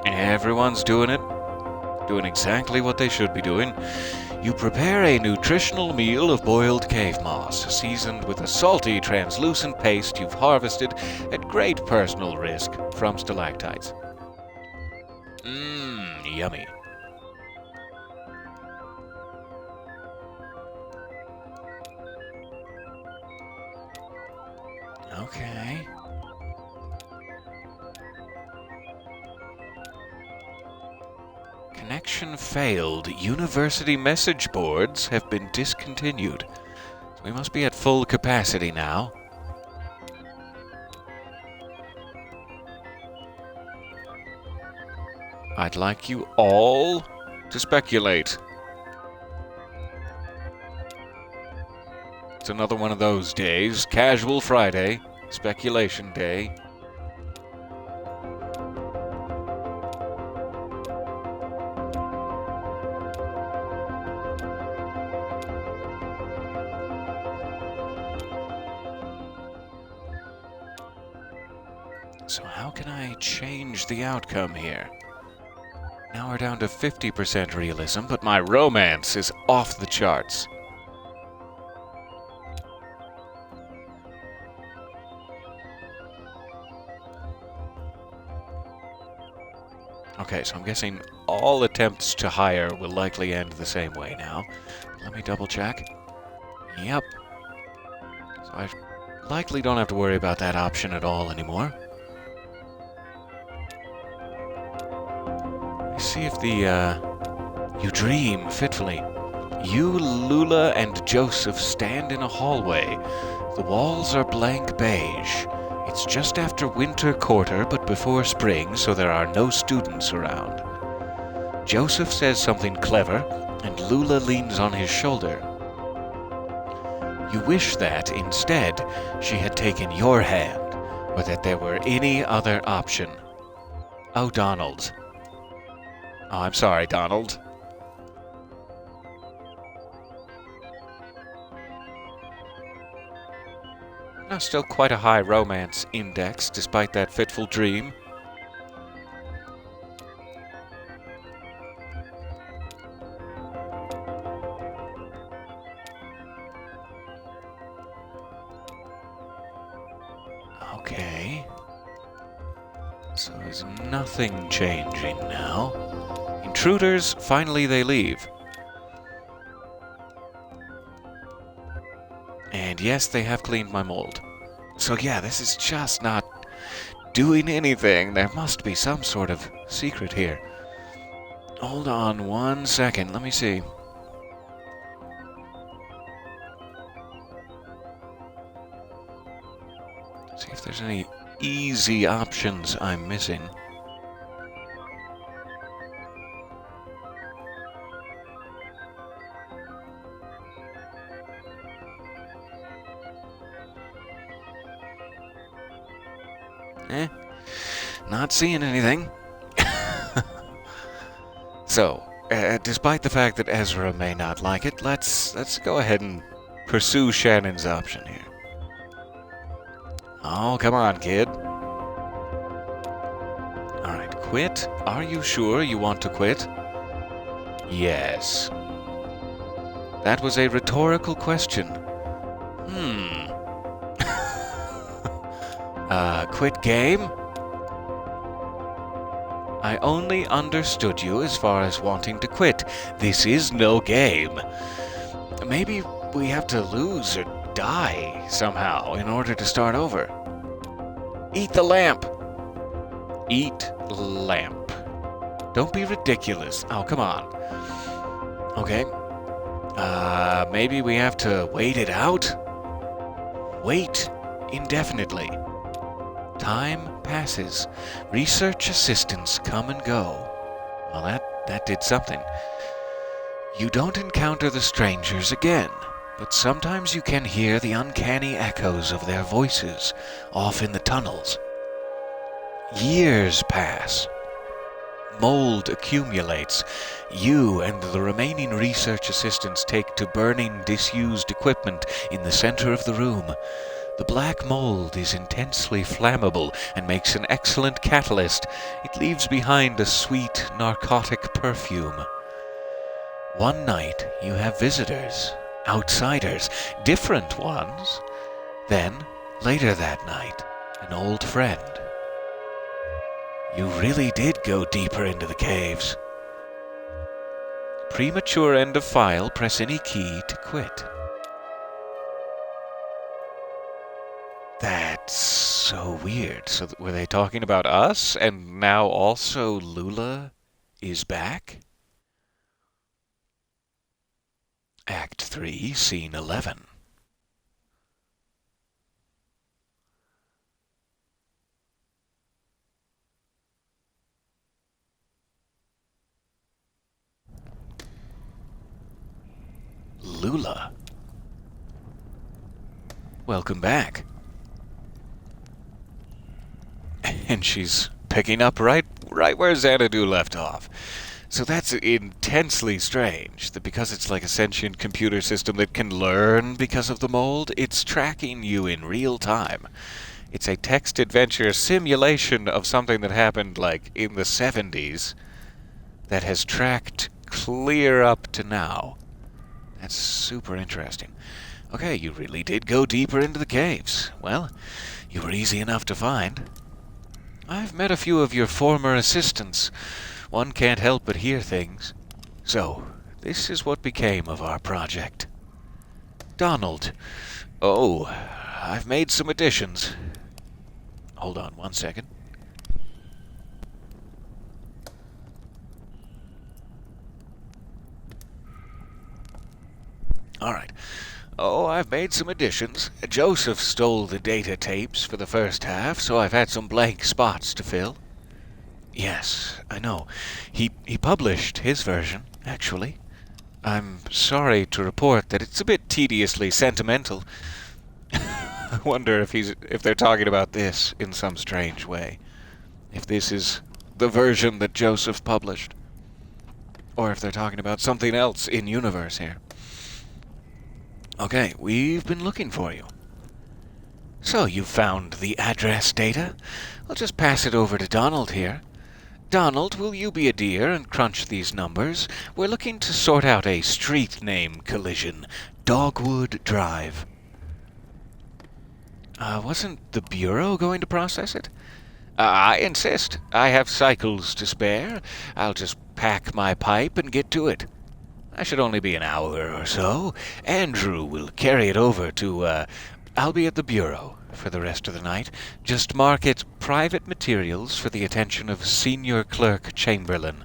Everyone's doing it. Doing exactly what they should be doing. You prepare a nutritional meal of boiled cave moss, seasoned with a salty, translucent paste you've harvested at great personal risk from stalactites. Yummy. Okay. Connection failed. University message boards have been discontinued. So we must be at full capacity now. I'd like you all to speculate. It's another one of those days. Casual Friday. Speculation day. So how can I change the outcome here? Now we're down to 50% realism, but my romance is off the charts. Okay, so I'm guessing all attempts to hire will likely end the same way now. Let me double check. Yep. So I likely don't have to worry about that option at all anymore. see if you dream fitfully. You, Lula, and Joseph stand in a hallway. The walls are blank beige. It's just after winter quarter, but before spring, so there are no students around. Joseph says something clever, and Lula leans on his shoulder. You wish that, instead, she had taken your hand, or that there were any other option. Oh, Donald. Oh, I'm sorry, Donald. Now, still quite a high romance index, despite that fitful dream. Okay. So there's nothing changing now. Intruders, finally they leave. And yes, they have cleaned my mold. So yeah, this is just not doing anything. There must be some sort of secret here. Hold on 1 second, let me see. See if there's any easy options I'm missing. Not seeing anything. So, despite the fact that Ezra may not like it, let's go ahead and pursue Shannon's option here. Oh, come on, kid. Alright, quit. Are you sure you want to quit? Yes. That was a rhetorical question. Quit game? I only understood you as far as wanting to quit. This is no game. Maybe we have to lose or die somehow in order to start over. Eat the lamp. Eat lamp. Don't be ridiculous. Oh, come on. Okay. Maybe we have to wait it out? Wait indefinitely. Time passes. Research assistants come and go. Well, that did something. You don't encounter the strangers again, but sometimes you can hear the uncanny echoes of their voices off in the tunnels. Years pass. Mold accumulates. You and the remaining research assistants take to burning disused equipment in the center of the room. The black mold is intensely flammable and makes an excellent catalyst. It leaves behind a sweet, narcotic perfume. One night, you have visitors, outsiders, different ones. Then, later that night, an old friend. You really did go deeper into the caves. Premature end of file, press any key to quit. That's so weird. So were they talking about us, and now also Lula is back? Act 3, Scene 11. Lula. Welcome back. And she's picking up right where Xanadu left off. So that's intensely strange, that because it's like a sentient computer system that can learn because of the mold, it's tracking you in real time. It's a text adventure simulation of something that happened like in the 70s that has tracked clear up to now. That's super interesting. Okay, you really did go deeper into the caves. Well, you were easy enough to find. I've met a few of your former assistants. One can't help but hear things. So, this is what became of our project. Donald. Oh, I've made some additions. Hold on 1 second. All right. Oh, I've made some additions. Joseph stole the data tapes for the first half, so I've had some blank spots to fill. Yes, I know. He published his version, actually. I'm sorry to report that it's a bit tediously sentimental. I wonder if they're talking about this in some strange way. If this is the version that Joseph published. Or if they're talking about something else in universe here. Okay, we've been looking for you. So you found the address data? I'll just pass it over to Donald here. Donald, will you be a dear and crunch these numbers? We're looking to sort out a street name collision. Dogwood Drive. Wasn't the Bureau going to process it? I insist. I have cycles to spare. I'll just pack my pipe and get to it. I should only be an hour or so. Andrew will carry it over to, I'll be at the Bureau for the rest of the night. Just mark it private materials for the attention of Senior Clerk Chamberlain.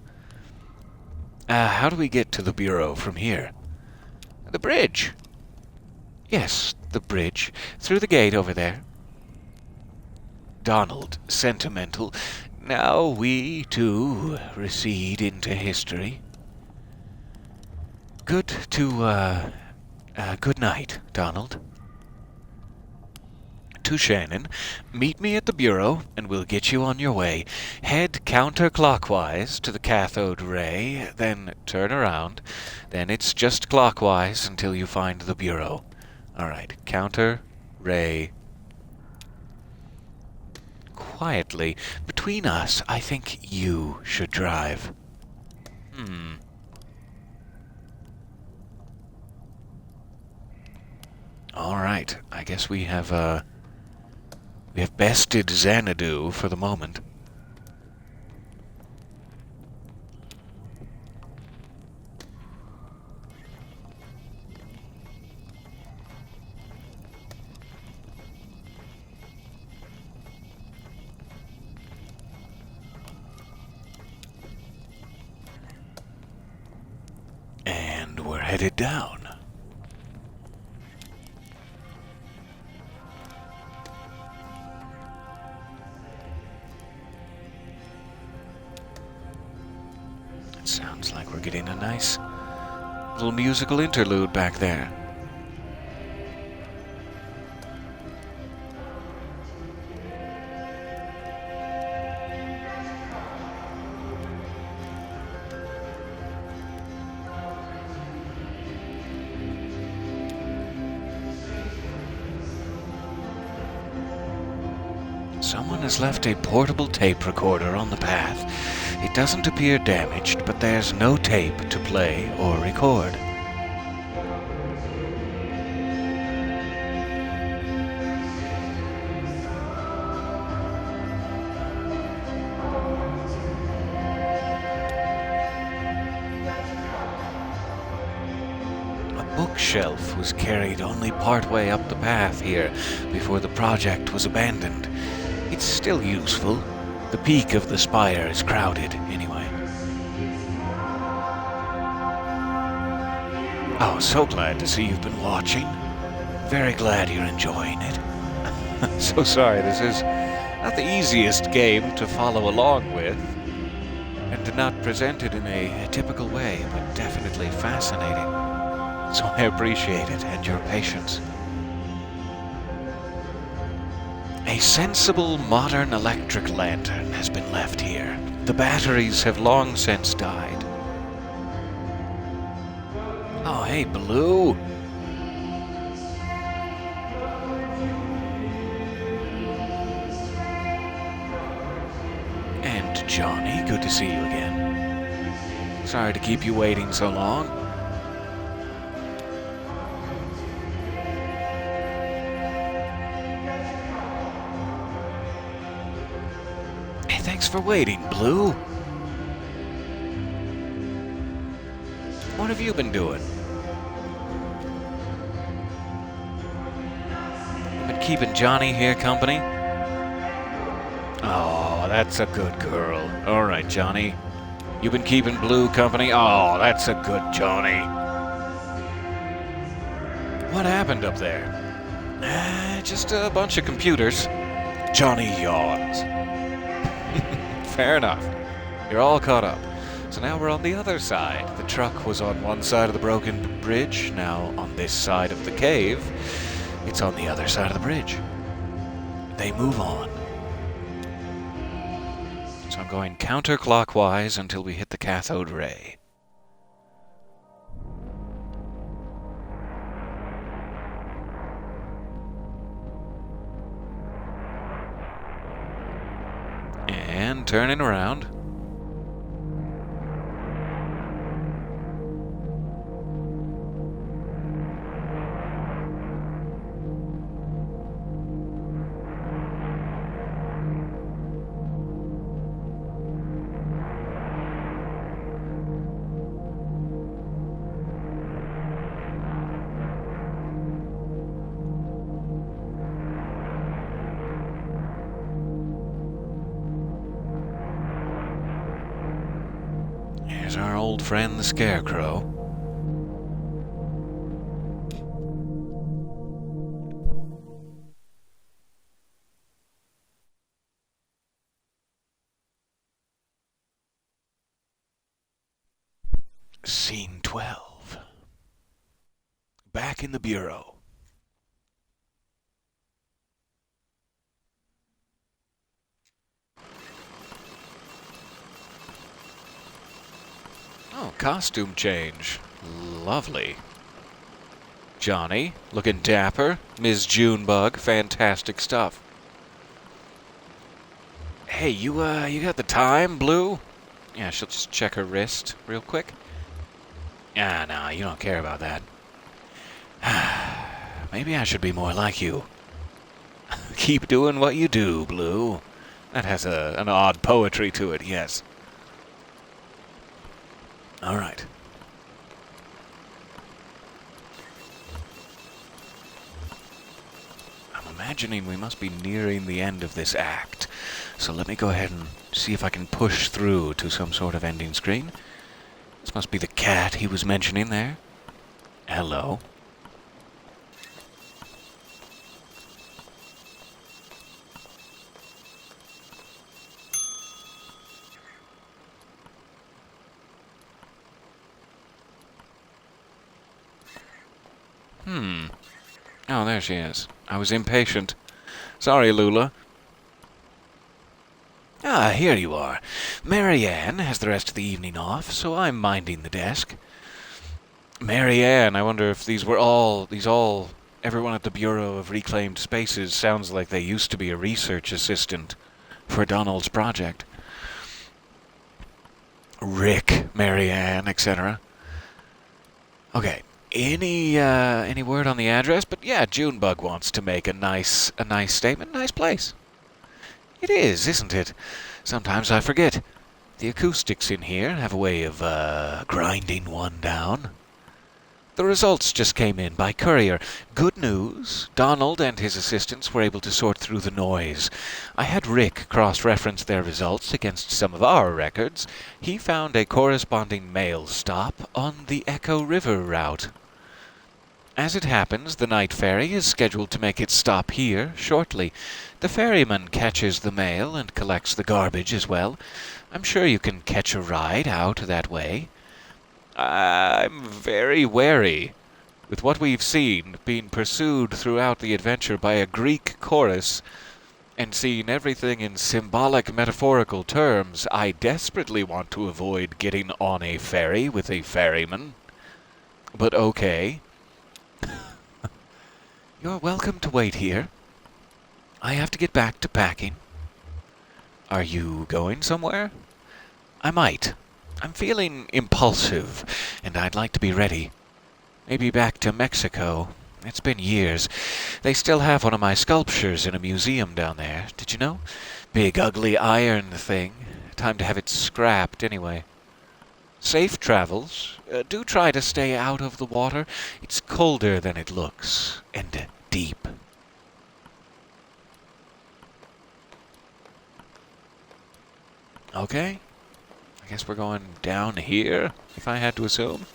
How do we get to the Bureau from here? The bridge. Yes, the bridge. Through the gate over there. Donald, sentimental. Now we, too, recede into history. Good night, Donald. To Shannon, meet me at the Bureau, and we'll get you on your way. Head counterclockwise to the cathode ray, then turn around. Then it's just clockwise until you find the Bureau. All right, counter, ray. Quietly, between us, I think you should drive. All right, I guess we have bested Xanadu for the moment. And we're headed down. It sounds like we're getting a nice little musical interlude back there. Someone has left a portable tape recorder on the path. It doesn't appear damaged, but there's no tape to play or record. A bookshelf was carried only partway up the path here before the project was abandoned. It's still useful. The peak of the spire is crowded, anyway. Oh, so glad to see you've been watching. Very glad you're enjoying it. So sorry, this is not the easiest game to follow along with, and not presented in a typical way, but definitely fascinating. So I appreciate it and your patience. A sensible modern electric lantern has been left here. The batteries have long since died. Oh, hey, Blue. And Johnny, good to see you again. Sorry to keep you waiting so long. Thanks for waiting, Blue. What have you been doing? Been keeping Johnny here company? Oh, that's a good girl. All right, Johnny. You've been keeping Blue company? Oh, that's a good Johnny. What happened up there? Just a bunch of computers. Johnny yawns. Fair enough. You're all caught up. So now we're on the other side. The truck was on one side of the broken bridge. Now on this side of the cave, it's on the other side of the bridge. They move on. So I'm going counterclockwise until we hit the cathode ray. And turning around. Here's our old friend the Scarecrow. Scene 12. Back in the Bureau. Oh, costume change. Lovely. Johnny, looking dapper. Ms. Junebug, fantastic stuff. Hey, you got the time, Blue? Yeah, she'll just check her wrist real quick. Ah, no, you don't care about that. Maybe I should be more like you. Keep doing what you do, Blue. That has an odd poetry to it, yes. All right. I'm imagining we must be nearing the end of this act. So let me go ahead and see if I can push through to some sort of ending screen. This must be the cat he was mentioning there. Hello. Oh, there she is. I was impatient. Sorry, Lula. Ah, here you are. Marianne has the rest of the evening off, so I'm minding the desk. Marianne, I wonder if everyone at the Bureau of Reclaimed Spaces sounds like they used to be a research assistant for Donald's project. Rick, Marianne, etc. Okay. Any word on the address? But yeah, Junebug wants to make a nice statement. Nice place. It is, isn't it? Sometimes I forget. The acoustics in here have a way of grinding one down. The results just came in by courier. Good news. Donald and his assistants were able to sort through the noise. I had Rick cross-reference their results against some of our records. He found a corresponding mail stop on the Echo River route. As it happens, the night ferry is scheduled to make its stop here shortly. The ferryman catches the mail and collects the garbage as well. I'm sure you can catch a ride out that way. I'm very wary. With what we've seen, being pursued throughout the adventure by a Greek chorus, and seeing everything in symbolic, metaphorical terms, I desperately want to avoid getting on a ferry with a ferryman. But okay. You're welcome to wait here. I have to get back to packing. Are you going somewhere? I might. I'm feeling impulsive, and I'd like to be ready. Maybe back to Mexico. It's been years. They still have one of my sculptures in a museum down there. Did you know? Big, ugly iron thing. Time to have it scrapped, anyway. Safe travels. Do try to stay out of the water. It's colder than it looks, and deep. Okay. I guess we're going down here, if I had to assume.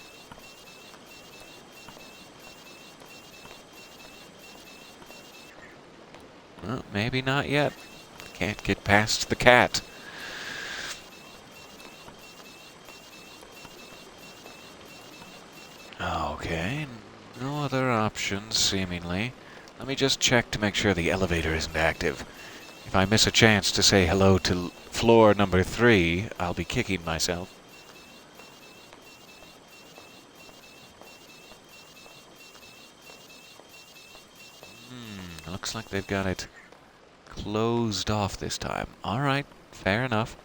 Well, maybe not yet. Can't get past the cat. Okay, no other options, seemingly. Let me just check to make sure the elevator isn't active. If I miss a chance to say hello to floor number 3, I'll be kicking myself. Looks like they've got it closed off this time. All right, fair enough.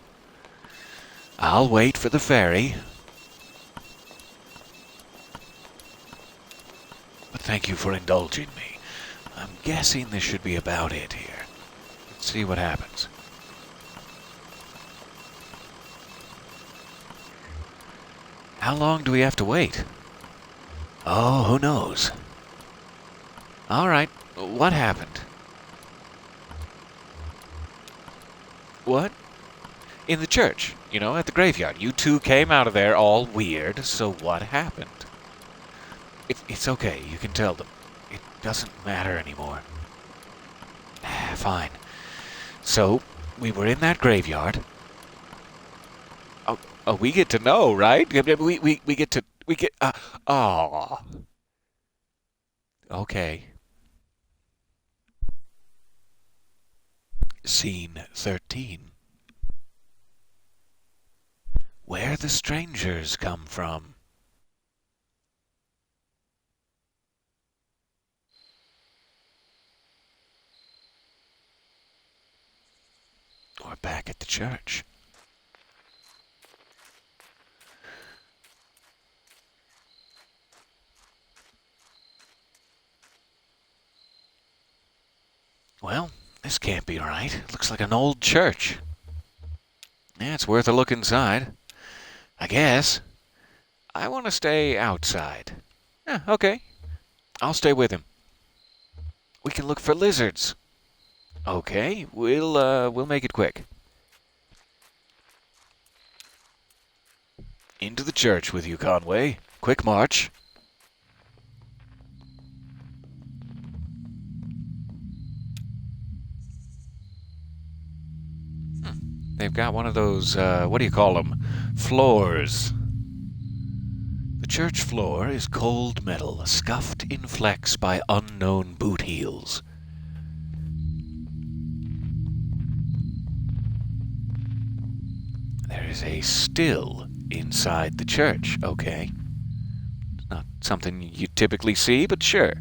I'll wait for the ferry. But thank you for indulging me. I'm guessing this should be about it here. Let's see what happens. How long do we have to wait? Oh, who knows? All right, what happened? What? In the church, at the graveyard. You two came out of there all weird, so what happened? It's okay, you can tell them. It doesn't matter anymore. Fine. So, we were in that graveyard. Oh, we get to know, right? We get to... Aw. Okay. Scene 13. Where the strangers come from. We're back at the church. Well, this can't be right. It looks like an old church. Yeah, it's worth a look inside. I guess. I want to stay outside. Yeah, okay. I'll stay with him. We can look for lizards. Okay, we'll make it quick. Into the church with you, Conway. Quick march. They've got one of those, what do you call them? Floors. The church floor is cold metal, scuffed in flecks by unknown boot heels. There is a still inside the church, okay. It's not something you typically see, but sure.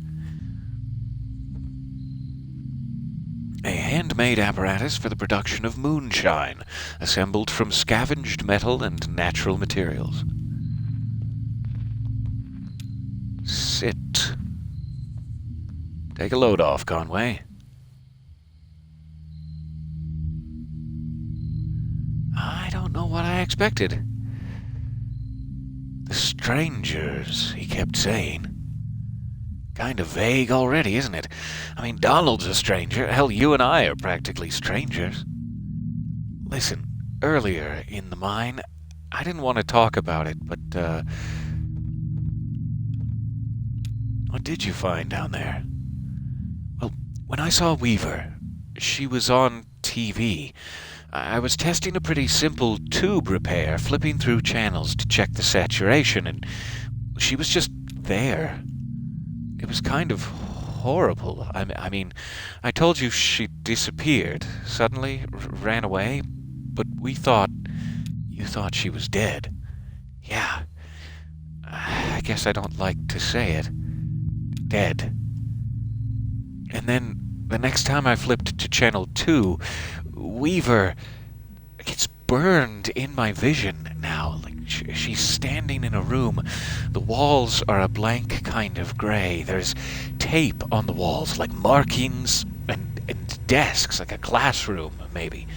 A handmade apparatus for the production of moonshine, assembled from scavenged metal and natural materials. Sit. Take a load off, Conway. I don't know what I expected. The strangers, he kept saying. Kind of vague already, isn't it? I mean, Donald's a stranger. Hell, you and I are practically strangers. Listen, earlier in the mine, I didn't want to talk about it, but, what did you find down there? Well, when I saw Weaver, she was on TV. I was testing a pretty simple tube repair, flipping through channels to check the saturation, and she was just there. It was kind of horrible. I mean, I told you she disappeared, suddenly ran away, but you thought she was dead. Yeah. I guess I don't like to say it. Dead. And then, the next time I flipped to channel 2, Weaver gets burned in my vision now. Like, she's standing in a room. The walls are a blank kind of gray. There's tape on the walls, like markings and desks, like a classroom, maybe.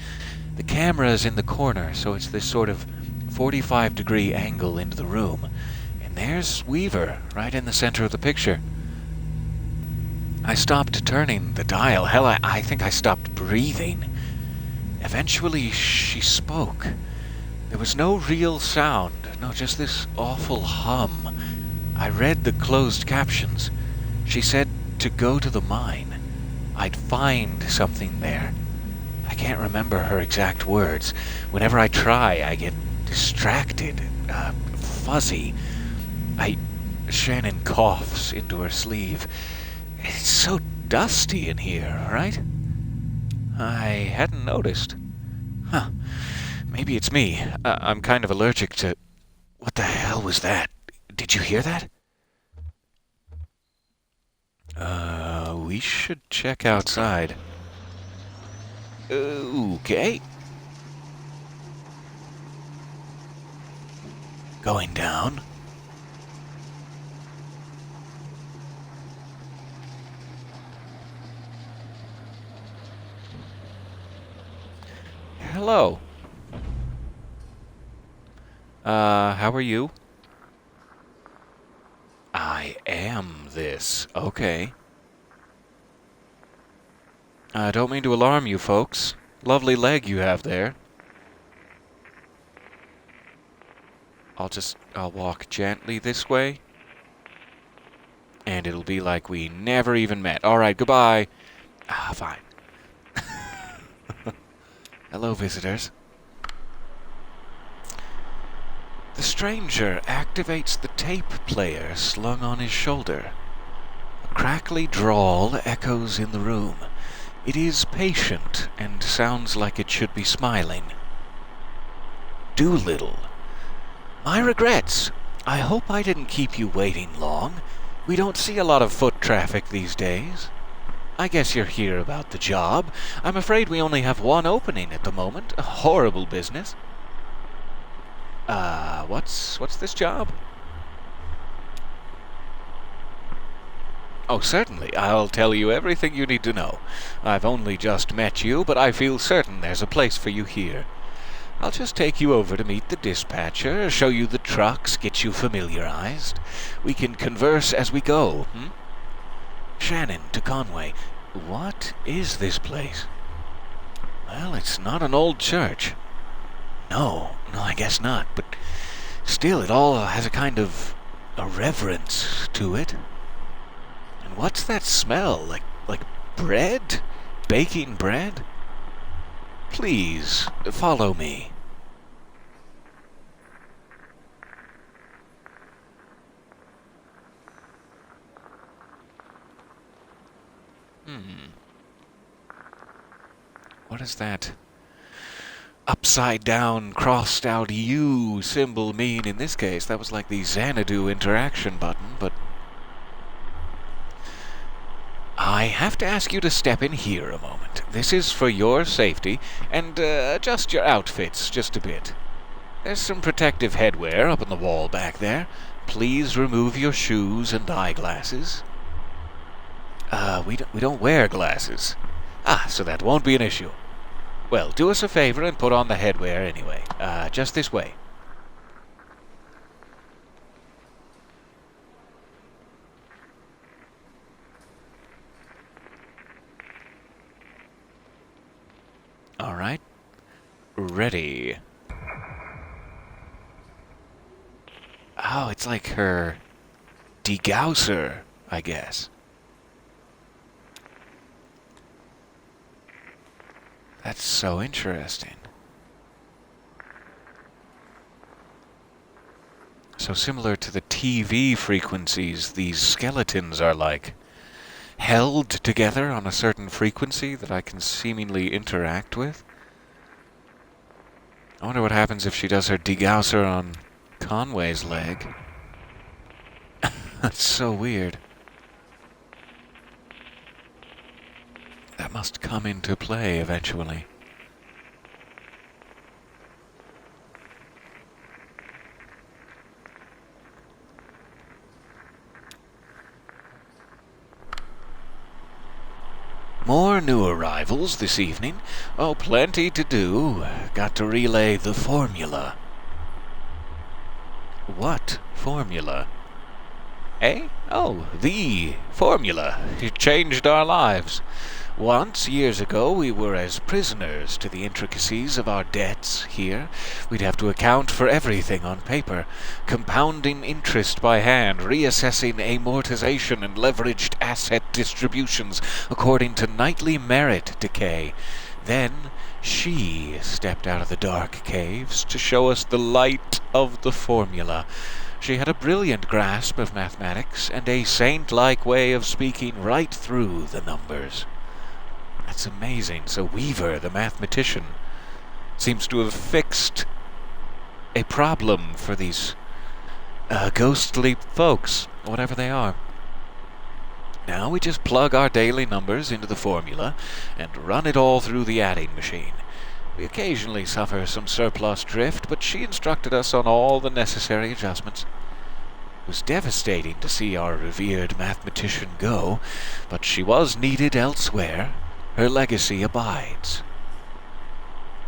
The camera's in the corner, so it's this sort of 45-degree angle into the room. And there's Weaver, right in the center of the picture. I stopped turning the dial. Hell, I think I stopped breathing. Eventually, she spoke. There was no real sound. No, just this awful hum. I read the closed captions. She said to go to the mine. I'd find something there. I can't remember her exact words. Whenever I try, I get distracted, fuzzy. Shannon coughs into her sleeve. It's so dusty in here, right? I hadn't noticed. Huh. Maybe it's me. I'm kind of allergic to... What the hell was that? Did you hear that? We should check outside. Okay. Going down. Hello. How are you? I am this. Okay. I don't mean to alarm you folks. Lovely leg you have there. I'll walk gently this way. And it'll be like we never even met. Alright, goodbye. Fine. Hello, visitors. The stranger activates the tape player slung on his shoulder. A crackly drawl echoes in the room. It is patient and sounds like it should be smiling. Doolittle. My regrets. I hope I didn't keep you waiting long. We don't see a lot of foot traffic these days. I guess you're here about the job. I'm afraid we only have one opening at the moment. A horrible business. What's this job? Oh, certainly. I'll tell you everything you need to know. I've only just met you, but I feel certain there's a place for you here. I'll just take you over to meet the dispatcher, show you the trucks, get you familiarized. We can converse as we go, Shannon to Conway. What is this place? Well, it's not an old church. No, I guess not, but still it all has a kind of a reverence to it. And what's that smell? Like bread? Baking bread? Please, follow me. What does that upside down, crossed out U symbol mean in this case? That was like the Xanadu interaction button, but... I have to ask you to step in here a moment. This is for your safety, and adjust your outfits just a bit. There's some protective headwear up on the wall back there. Please remove your shoes and eyeglasses. We don't wear glasses. So that won't be an issue. Well, do us a favor and put on the headwear anyway. Just this way. All right. Ready. Oh, it's like her degausser, I guess. That's so interesting. So similar to the TV frequencies, these skeletons are like held together on a certain frequency that I can seemingly interact with. I wonder what happens if she does her degausser on Conway's leg. That's so weird. That must come into play eventually. More new arrivals this evening. Oh, plenty to do. Got to relay the formula. What formula? Eh? Oh, the formula. It changed our lives. Once, years ago, we were as prisoners to the intricacies of our debts here. We'd have to account for everything on paper, compounding interest by hand, reassessing amortization and leveraged asset distributions according to nightly merit decay. Then she stepped out of the dark caves to show us the light of the formula. She had a brilliant grasp of mathematics and a saint-like way of speaking right through the numbers. That's amazing. So Weaver, the mathematician, seems to have fixed a problem for these ghostly folks, whatever they are. Now we just plug our daily numbers into the formula and run it all through the adding machine. We occasionally suffer some surplus drift, but she instructed us on all the necessary adjustments. It was devastating to see our revered mathematician go, but she was needed elsewhere. Her legacy abides.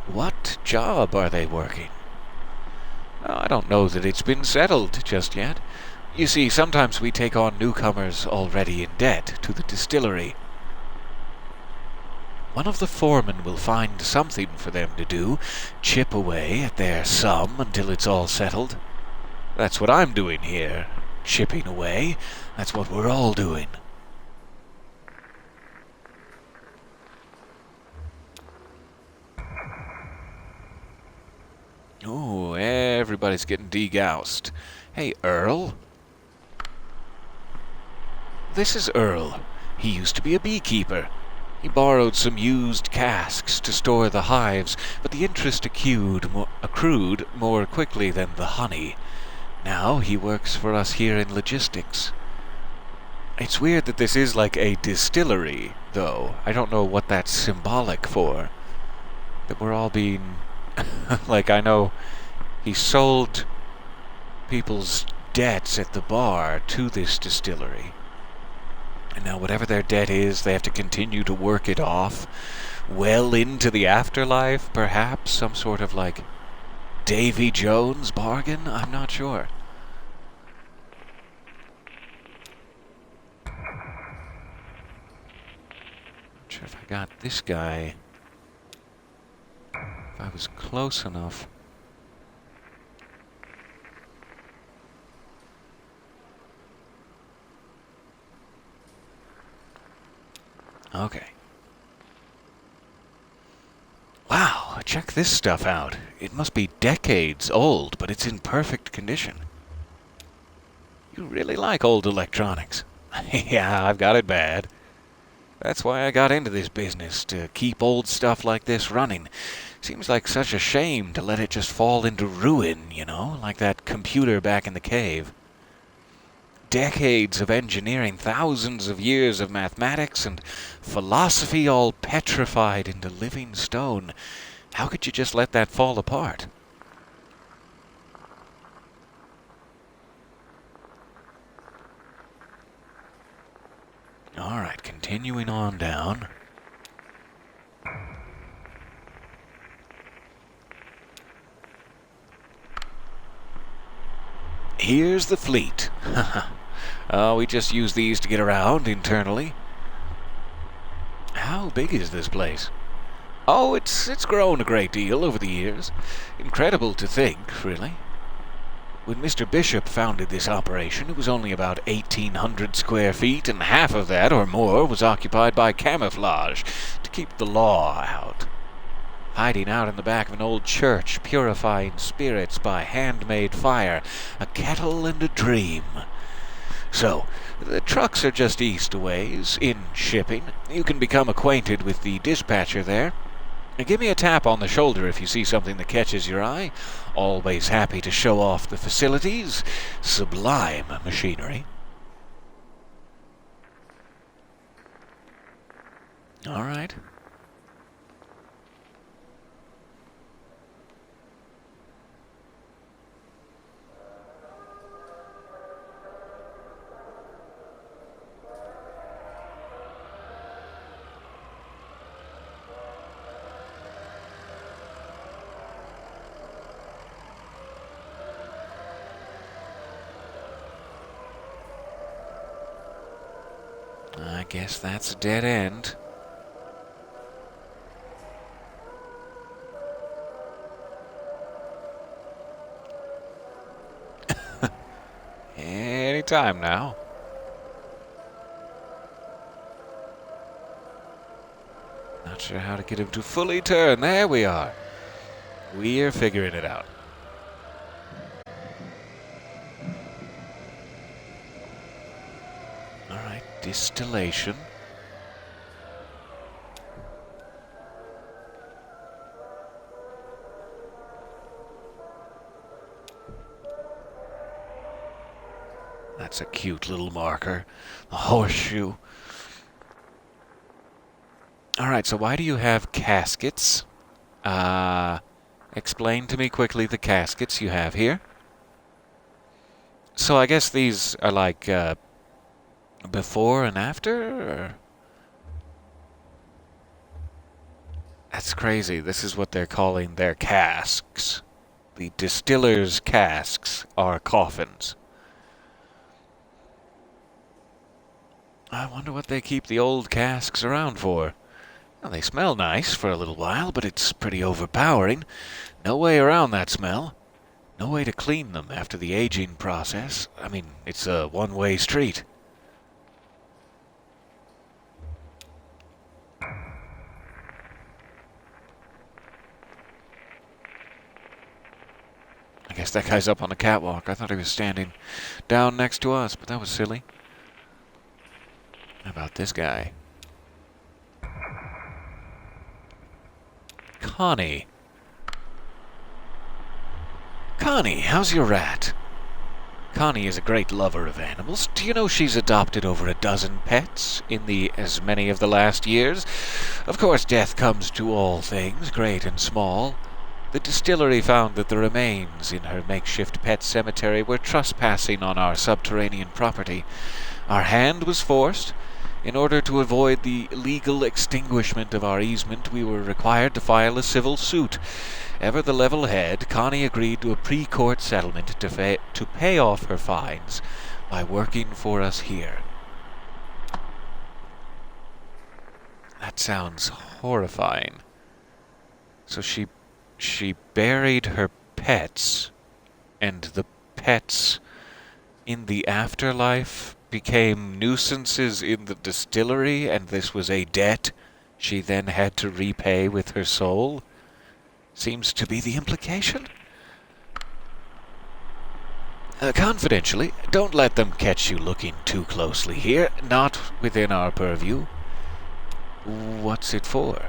What job are they working? I don't know that it's been settled just yet. You see, sometimes we take on newcomers already in debt to the distillery. One of the foremen will find something for them to do, chip away at their sum until it's all settled. That's what I'm doing here, chipping away. That's what we're all doing. Oh, everybody's getting degoused. Hey, Earl. This is Earl. He used to be a beekeeper. He borrowed some used casks to store the hives, but the interest accrued more quickly than the honey. Now he works for us here in logistics. It's weird that this is like a distillery, though. I don't know what that's symbolic for. That we're all being... like, I know he sold people's debts at the bar to this distillery. And now whatever their debt is, they have to continue to work it off well into the afterlife, perhaps some sort of, like, Davy Jones bargain? I'm not sure. Not sure if I got this guy. If I was close enough. Okay. Wow, check this stuff out. It must be decades old, but it's in perfect condition. You really like old electronics. Yeah, I've got it bad. That's why I got into this business, to keep old stuff like this running. Seems like such a shame to let it just fall into ruin, you know, like that computer back in the cave. Decades of engineering, thousands of years of mathematics and philosophy all petrified into living stone. How could you just let that fall apart? All right, continuing on down. Here's the fleet. We just use these to get around internally. How big is this place? Oh, it's grown a great deal over the years. Incredible to think, really. When Mr. Bishop founded this operation, it was only about 1,800 square feet, and half of that, or more, was occupied by camouflage, to keep the law out. Hiding out in the back of an old church, purifying spirits by handmade fire, a kettle and a dream. So, the trucks are just east a ways, in shipping. You can become acquainted with the dispatcher there. Give me a tap on the shoulder if you see something that catches your eye. Always happy to show off the facilities. Sublime machinery. All right. I guess that's a dead end. time now. Not sure how to get him to fully turn. There we are. We're figuring it out. Alright, distillation. That's a cute little marker. A horseshoe. Alright, so why do you have caskets? Explain to me quickly the caskets you have here. So I guess these are like, before and after? Or? That's crazy. This is what they're calling their casks. The distiller's casks are coffins. I wonder what they keep the old casks around for. Well, they smell nice for a little while, but it's pretty overpowering. No way around that smell. No way to clean them after the aging process. I mean, it's a one-way street. I guess that guy's up on the catwalk. I thought he was standing down next to us, but that was silly. How about this guy? Connie. Connie, how's your rat? Connie is a great lover of animals. Do you know she's adopted over a dozen pets in as many of the last years? Of course, death comes to all things, great and small. The distillery found that the remains in her makeshift pet cemetery were trespassing on our subterranean property. Our hand was forced. In order to avoid the legal extinguishment of our easement, we were required to file a civil suit. Ever the level head, Connie agreed to a pre-court settlement to pay off her fines by working for us here. That sounds horrifying. So she buried her pets, and the pets in the afterlife became nuisances in the distillery, and this was a debt she then had to repay with her soul? Seems to be the implication. Confidentially, don't let them catch you looking too closely here. Not within our purview. What's it for?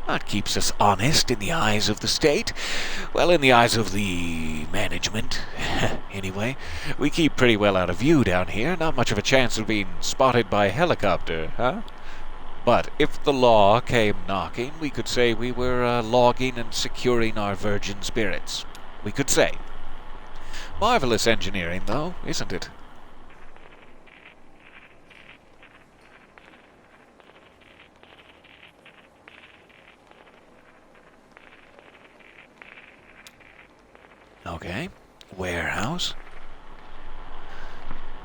That keeps us honest in the eyes of the state. Well, in the eyes of the management, anyway. We keep pretty well out of view down here. Not much of a chance of being spotted by a helicopter, huh? But if the law came knocking, we could say we were logging and securing our virgin spirits. We could say. Marvelous engineering, though, isn't it? Okay, warehouse.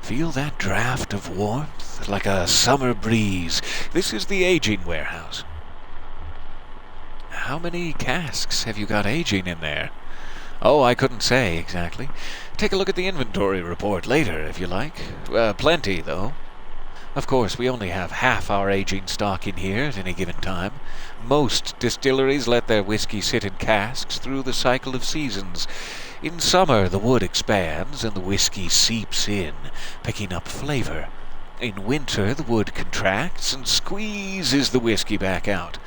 Feel that draft of warmth, like a summer breeze. This is the aging warehouse. How many casks have you got aging in there? Oh, I couldn't say exactly. Take a look at the inventory report later, if you like. Plenty, though. Of course, we only have half our aging stock in here at any given time. Most distilleries let their whiskey sit in casks through the cycle of seasons. In summer, the wood expands and the whiskey seeps in, picking up flavor. In winter, the wood contracts and squeezes the whiskey back out.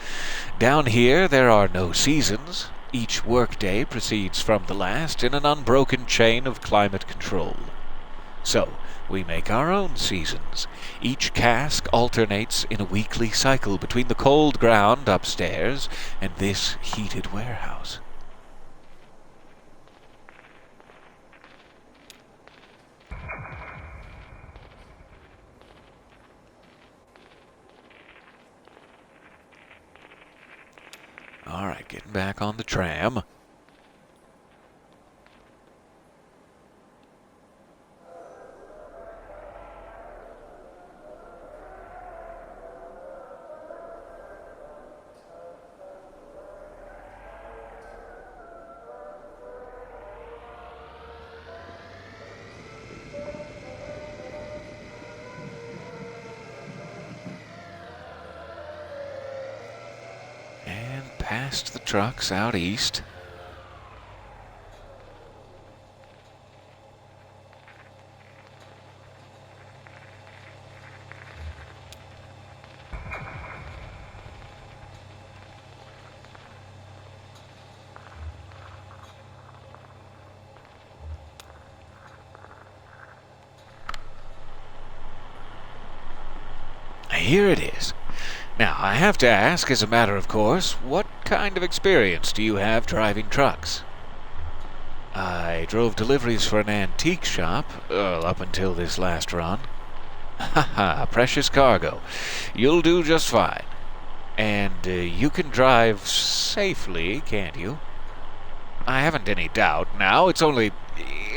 Down here, there are no seasons. Each workday proceeds from the last in an unbroken chain of climate control. So, we make our own seasons. Each cask alternates in a weekly cycle between the cold ground upstairs and this heated warehouse. Alright, getting back on the tram. past the trucks out east. Here it is. Now, I have to ask, as a matter of course, what kind of experience do you have driving trucks? I drove deliveries for an antique shop, up until this last run. Haha, precious cargo. You'll do just fine. And you can drive safely, can't you? I haven't any doubt now. It's only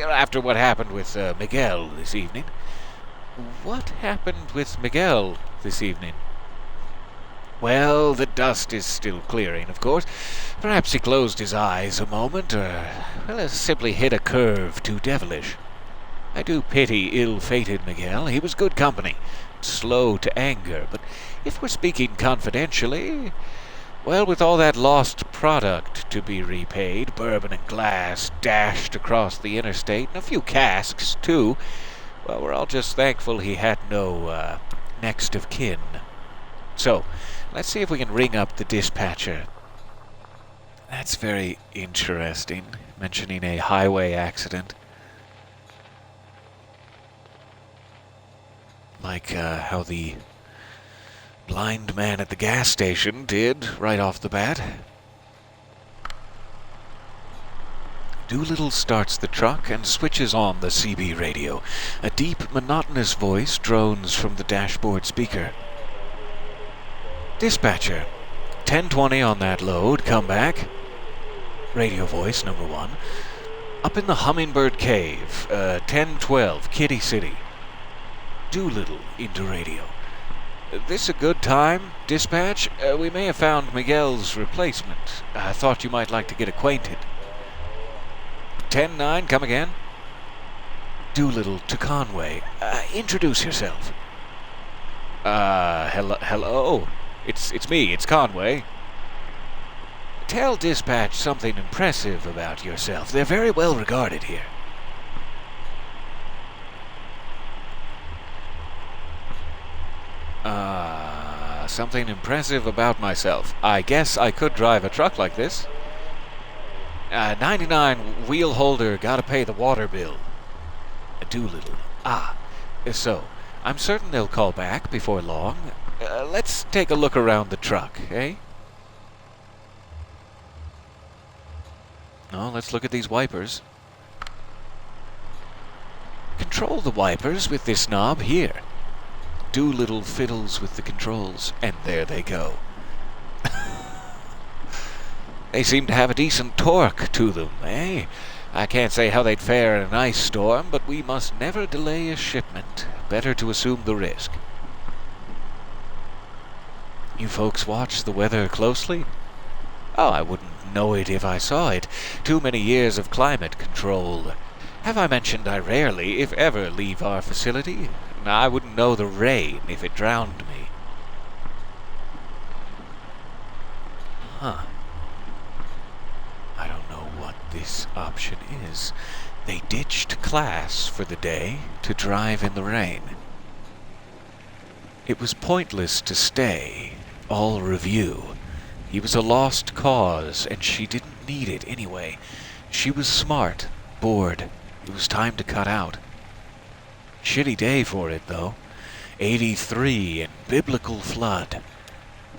after what happened with Miguel this evening. What happened with Miguel this evening? Well, the dust is still clearing, of course. Perhaps he closed his eyes a moment, or simply hit a curve too devilish. I do pity ill-fated Miguel. He was good company, slow to anger, but if we're speaking confidentially, well, with all that lost product to be repaid, bourbon and glass dashed across the interstate, and a few casks, too, well, we're all just thankful he had no next of kin. So, let's see if we can ring up the dispatcher. That's very interesting, mentioning a highway accident. Like how the blind man at the gas station did right off the bat. Doolittle starts the truck and switches on the CB radio. A deep, monotonous voice drones from the dashboard speaker. Dispatcher, 1020 on that load, come back. Radio voice, number 1. Up in the Hummingbird Cave, 1012, Kitty City. Doolittle into radio. This a good time, dispatch? We may have found Miguel's replacement. I thought you might like to get acquainted. 10-9, come again. Doolittle to Conway. Introduce yourself. Hello? It's me, it's Conway. Tell dispatch something impressive about yourself. They're very well regarded here. Something impressive about myself. I guess I could drive a truck like this. 99 wheel holder, gotta pay the water bill. Doolittle. So, I'm certain they'll call back before long. Let's take a look around the truck, eh? Oh, let's look at these wipers. Control the wipers with this knob here. Doolittle fiddles with the controls, and there they go. They seem to have a decent torque to them, eh? I can't say how they'd fare in an ice storm, but we must never delay a shipment. Better to assume the risk. You folks watch the weather closely? Oh, I wouldn't know it if I saw it. Too many years of climate control. Have I mentioned I rarely, if ever, leave our facility? I wouldn't know the rain if it drowned me. Huh. I don't know what this option is. They ditched class for the day to drive in the rain. It was pointless to stay. All review. He was a lost cause, and she didn't need it anyway. She was smart, bored. It was time to cut out. Shitty day for it, though. 83 and biblical flood.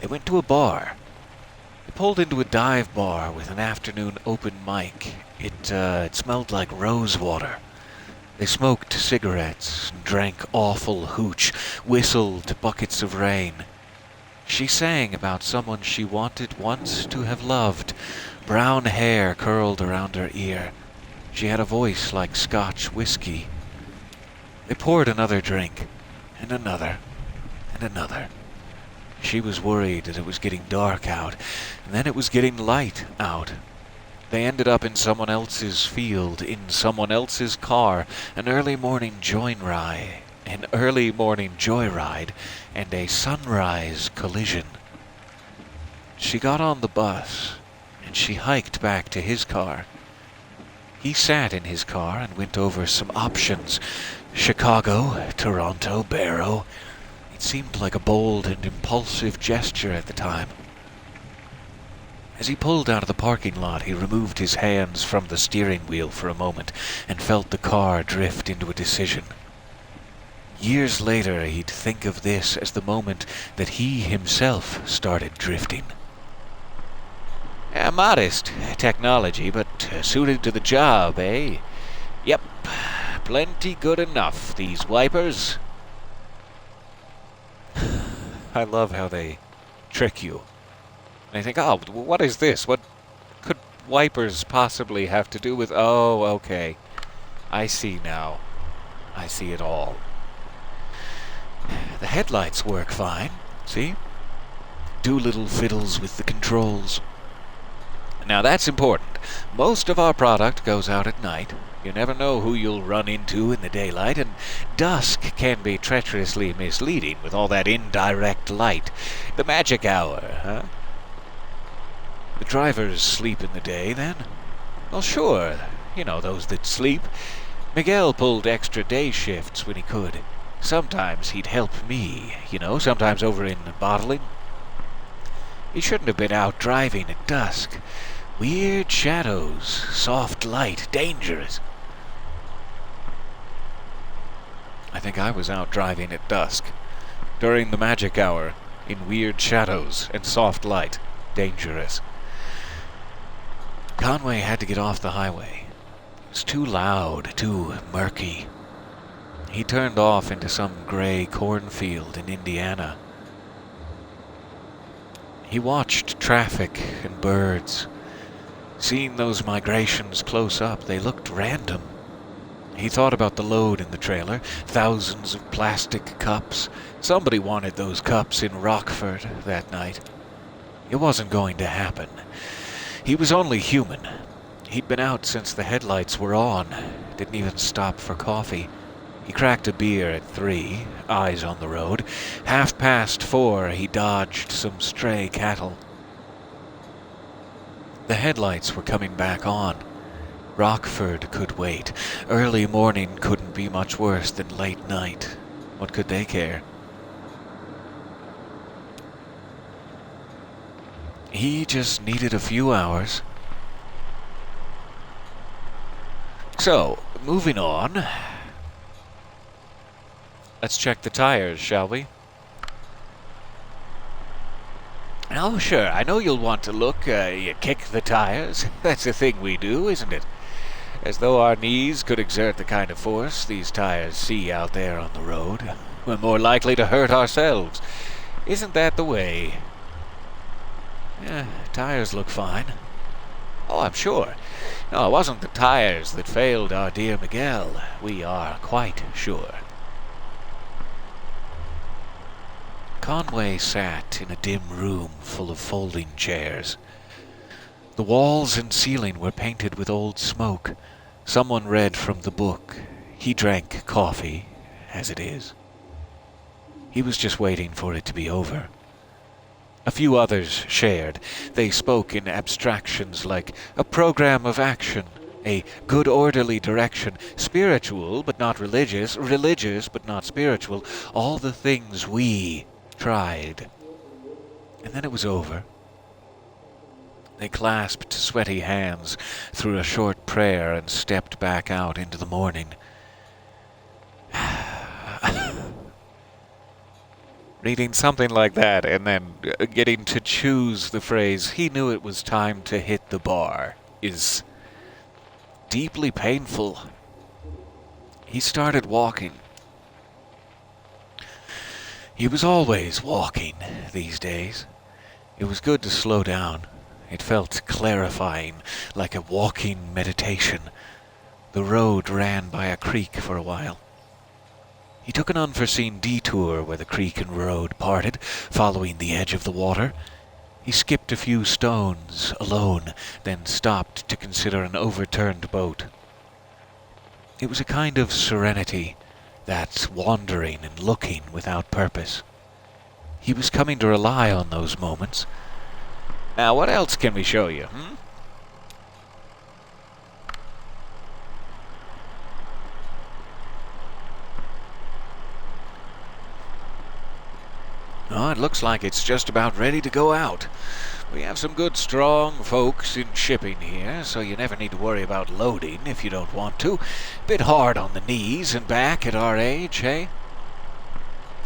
They went to a bar. They pulled into a dive bar with an afternoon open mic. It smelled like rose water. They smoked cigarettes, drank awful hooch, whistled buckets of rain. She sang about someone she wanted once to have loved. Brown hair curled around her ear. She had a voice like Scotch whiskey. They poured another drink, and another, and another. She was worried that it was getting dark out, and then it was getting light out. They ended up in someone else's field, in someone else's car, an early morning joyride, and a sunrise collision. She got on the bus, and she hiked back to his car. He sat in his car and went over some options. Chicago, Toronto, Barrow. It seemed like a bold and impulsive gesture at the time. As he pulled out of the parking lot, he removed his hands from the steering wheel for a moment and felt the car drift into a decision. Years later, he'd think of this as the moment that he himself started drifting. Modest technology, but suited to the job, eh? Yep, plenty good enough, these wipers. I love how they trick you. And I think, oh, what is this? What could wipers possibly have to do with... Oh, okay. I see now. I see it all. The headlights work fine, see? Do little fiddles with the controls. Now that's important. Most of our product goes out at night. You never know who you'll run into in the daylight, and dusk can be treacherously misleading with all that indirect light. The magic hour, huh? The drivers sleep in the day, then? Well, sure. You know, those that sleep. Miguel pulled extra day shifts when he could. Sometimes he'd help me, sometimes over in bottling. He shouldn't have been out driving at dusk. Weird shadows, soft light, dangerous. I think I was out driving at dusk, during the magic hour, in weird shadows and soft light, dangerous. Conway had to get off the highway. It was too loud, too murky. He turned off into some gray cornfield in Indiana. He watched traffic and birds. Seeing those migrations close up, they looked random. He thought about the load in the trailer, thousands of plastic cups. Somebody wanted those cups in Rockford that night. It wasn't going to happen. He was only human. He'd been out since the headlights were on. Didn't even stop for coffee. He cracked a beer at 3, eyes on the road. 4:30, he dodged some stray cattle. The headlights were coming back on. Rockford could wait. Early morning couldn't be much worse than late night. What could they care? He just needed a few hours. So, moving on. Let's check the tires, shall we? Oh, sure. I know you'll want to look. You kick the tires. That's a thing we do, isn't it? As though our knees could exert the kind of force these tires see out there on the road. We're more likely to hurt ourselves. Isn't that the way? Yeah, tires look fine. Oh, I'm sure. No, it wasn't the tires that failed our dear Miguel. We are quite sure. Conway sat in a dim room full of folding chairs. The walls and ceiling were painted with old smoke. Someone read from the book. He drank coffee, as it is. He was just waiting for it to be over. A few others shared. They spoke in abstractions like a program of action, a good orderly direction, spiritual but not religious, religious but not spiritual, all the things we tried. And then it was over. They clasped sweaty hands through a short prayer and stepped back out into the morning. Reading something like that and then getting to choose the phrase, he knew it was time to hit the bar, is deeply painful. He started walking. He was always walking these days. It was good to slow down. It felt clarifying, like a walking meditation. The road ran by a creek for a while. He took an unforeseen detour where the creek and road parted, following the edge of the water. He skipped a few stones alone, then stopped to consider an overturned boat. It was a kind of serenity, that wandering and looking without purpose. He was coming to rely on those moments. Now, what else can we show you, Oh, it looks like it's just about ready to go out. We have some good, strong folks in shipping here, so you never need to worry about loading if you don't want to. Bit hard on the knees and back at our age, eh?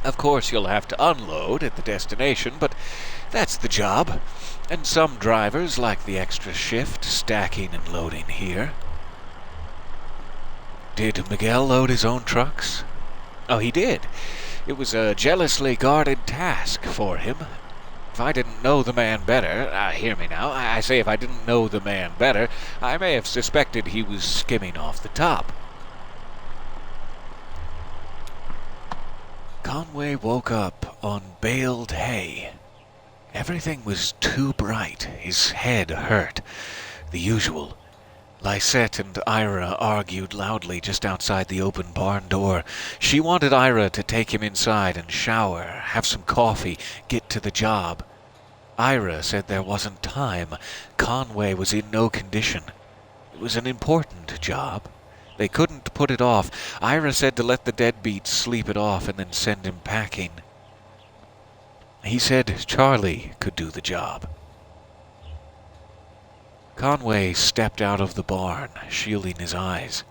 Of course, you'll have to unload at the destination, but that's the job. And some drivers like the extra shift, stacking and loading here. Did Miguel load his own trucks? Oh, he did. It was a jealously guarded task for him. If I didn't know the man better, hear me now, I say if I didn't know the man better, I may have suspected he was skimming off the top. Conway woke up on baled hay. Everything was too bright. His head hurt. The usual. Lysette and Ira argued loudly just outside the open barn door. She wanted Ira to take him inside and shower, have some coffee, get to the job. Ira said there wasn't time. Conway was in no condition. It was an important job. They couldn't put it off. Ira said to let the deadbeats sleep it off and then send him packing. He said Charlie could do the job. Conway stepped out of the barn, shielding his eyes.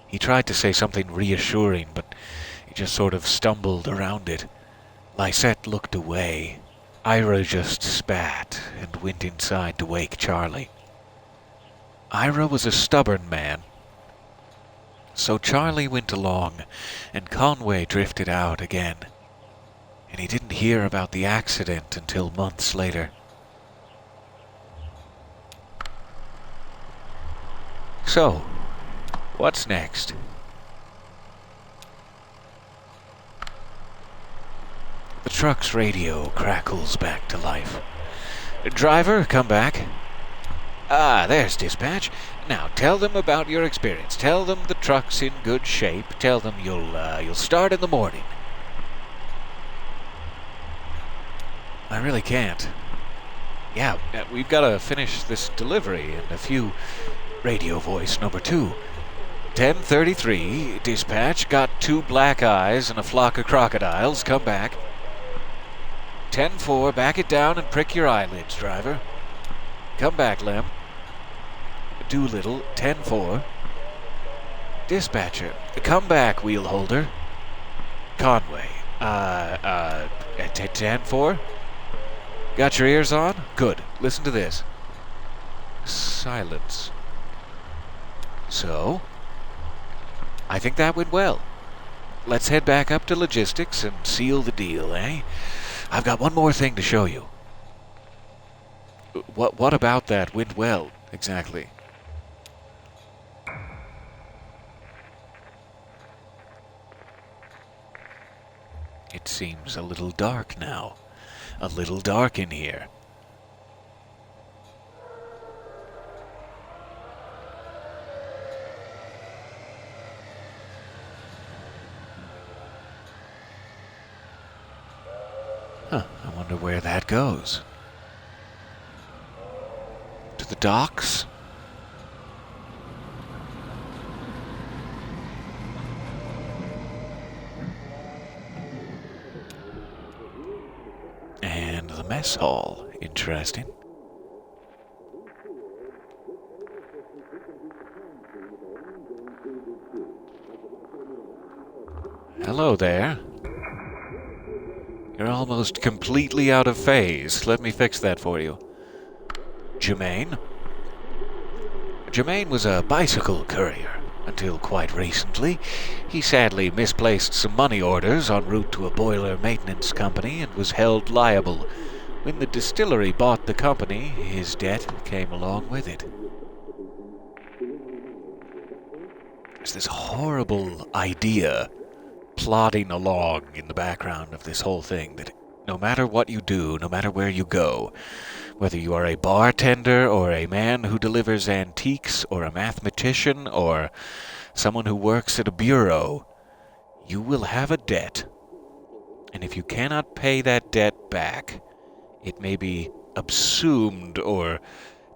He tried to say something reassuring, but he just sort of stumbled around it. Lysette looked away. Ira just spat and went inside to wake Charlie. Ira was a stubborn man. So Charlie went along, and Conway drifted out again. And he didn't hear about the accident until months later. So, what's next? The truck's radio crackles back to life. Driver, come back. Ah, there's dispatch. Now, tell them about your experience. Tell them the truck's in good shape. Tell them you'll start in the morning. I really can't. Yeah, we've got to finish this delivery in a few. Radio voice number 2. 10:33, dispatch, got 2 black eyes and a flock of crocodiles. Come back. 10-4, back it down and prick your eyelids, driver. Come back, Lem. Doolittle, 10-4. Dispatcher, come back, wheel holder. Conway, 10-4? Got your ears on? Good. Listen to this. Silence. So, I think that went well. Let's head back up to logistics and seal the deal, eh? I've got one more thing to show you. What about that went well, exactly? It seems a little dark now. A little dark in here. Huh, I wonder where that goes. To the docks? And the mess hall. Interesting. Hello there. You're almost completely out of phase. Let me fix that for you. Jermaine? Jermaine was a bicycle courier. Until quite recently, he sadly misplaced some money orders en route to a boiler maintenance company and was held liable. When the distillery bought the company, his debt came along with it. There's this horrible idea plodding along in the background of this whole thing that no matter what you do, no matter where you go, whether you are a bartender or a man who delivers antiques or a mathematician or someone who works at a bureau, you will have a debt. And if you cannot pay that debt back, it may be subsumed or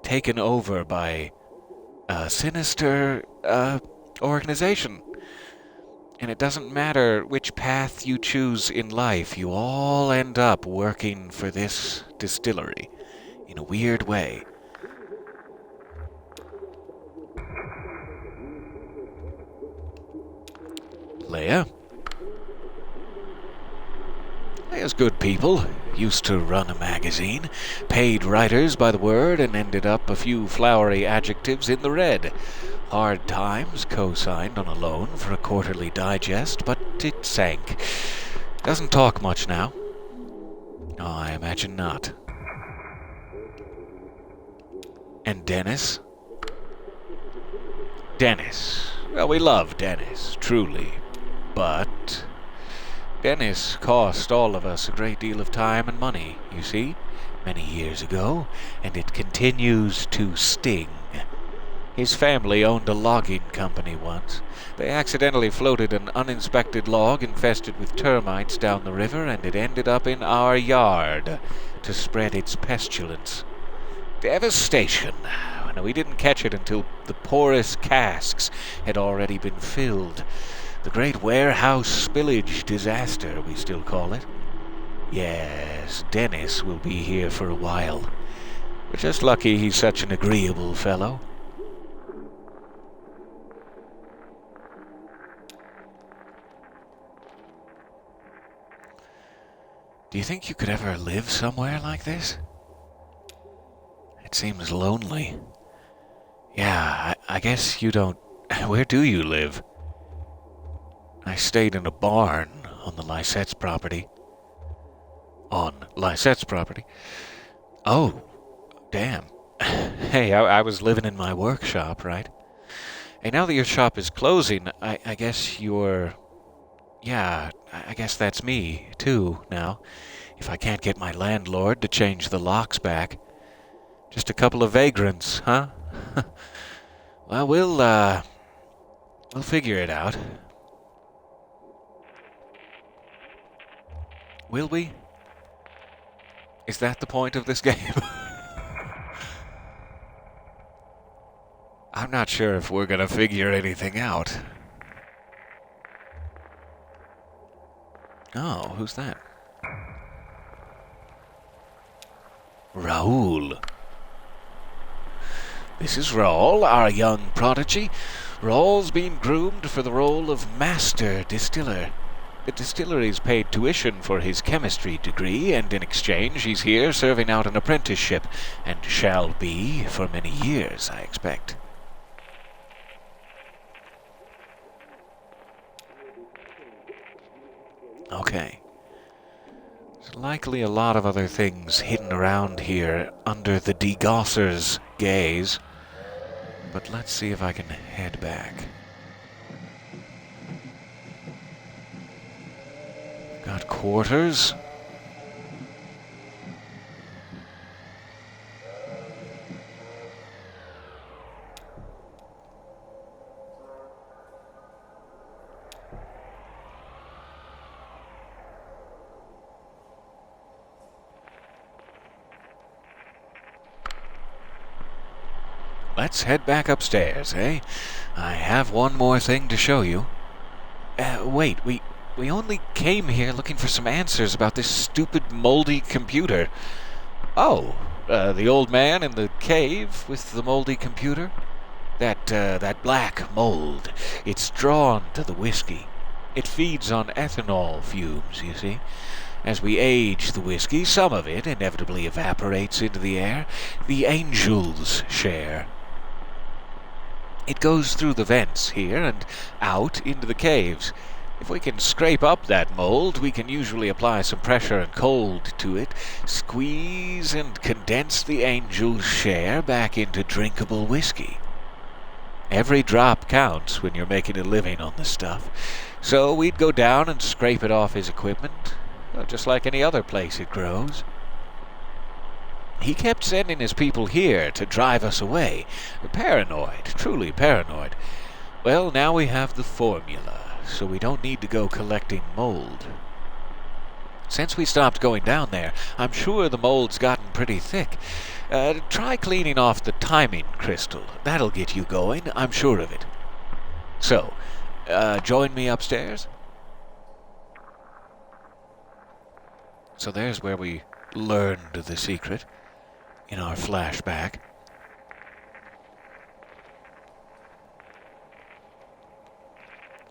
taken over by a sinister organization. And it doesn't matter which path you choose in life, you all end up working for this distillery in a weird way. Leia? Leia's good people. Used to run a magazine, paid writers by the word, and ended up a few flowery adjectives in the red. Hard Times co-signed on a loan for a quarterly digest, but it sank. Doesn't talk much now. Oh, I imagine not. And Dennis? Dennis. Well, we love Dennis, truly. But Dennis cost all of us a great deal of time and money, you see, many years ago, and it continues to sting. His family owned a logging company once. They accidentally floated an uninspected log infested with termites down the river, and it ended up in our yard to spread its pestilence. Devastation. We didn't catch it until the porous casks had already been filled. The great warehouse spillage disaster, we still call it. Yes, Dennis will be here for a while. We're just lucky he's such an agreeable fellow. Do you think you could ever live somewhere like this? It seems lonely. Yeah, I guess you don't... Where do you live? I stayed in a barn on the Lysette's property. On Lysette's property? Oh, damn. Hey, I was living in my workshop, right? Hey, now that your shop is closing, I guess you're... Yeah, I guess that's me, too, now. If I can't get my landlord to change the locks back. Just a couple of vagrants, huh? Well, we'll figure it out. Will we? Is that the point of this game? I'm not sure if we're gonna figure anything out. Oh, who's that? Raoul. This is Raoul, our young prodigy. Raoul's been groomed for the role of master distiller. The distillery's paid tuition for his chemistry degree, and in exchange he's here serving out an apprenticeship, and shall be for many years, I expect. Okay. There's likely a lot of other things hidden around here under the degosser's gaze. But let's see if I can head back. Got quarters. Let's head back upstairs, eh? I have one more thing to show you. Wait, we only came here looking for some answers about this stupid moldy computer. Oh, the old man in the cave with the moldy computer? That black mold. It's drawn to the whiskey. It feeds on ethanol fumes, you see. As we age the whiskey, some of it inevitably evaporates into the air. The angels share. It goes through the vents here and out into the caves. If we can scrape up that mold, we can usually apply some pressure and cold to it, squeeze and condense the angel's share back into drinkable whiskey. Every drop counts when you're making a living on the stuff. So we'd go down and scrape it off his equipment, just like any other place it grows. He kept sending his people here to drive us away. Paranoid, truly paranoid. Well, now we have the formula, so we don't need to go collecting mold. Since we stopped going down there, I'm sure the mold's gotten pretty thick. Try cleaning off the timing crystal. That'll get you going, I'm sure of it. So, join me upstairs? So there's where we learned the secret, in our flashback.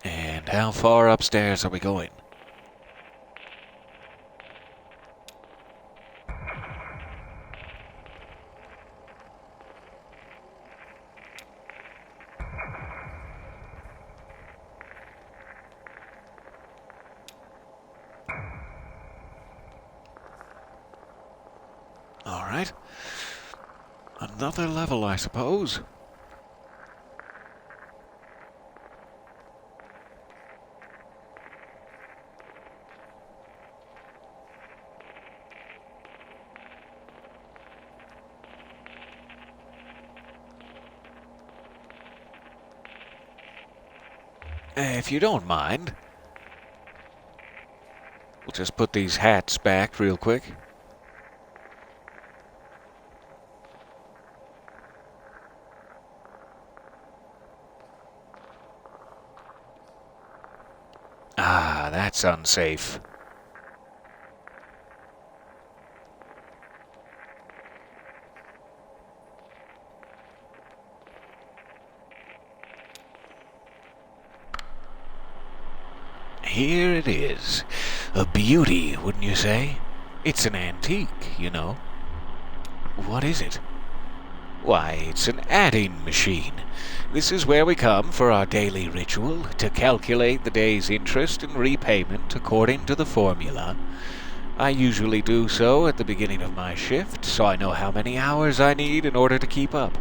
And how far upstairs are we going? All right. Another level, I suppose. If you don't mind, we'll just put these hats back real quick. Ah, that's unsafe. Here it is. A beauty, wouldn't you say? It's an antique, you know. What is it? Why, it's an adding machine. This is where we come for our daily ritual, to calculate the day's interest and repayment according to the formula. I usually do so at the beginning of my shift, so I know how many hours I need in order to keep up.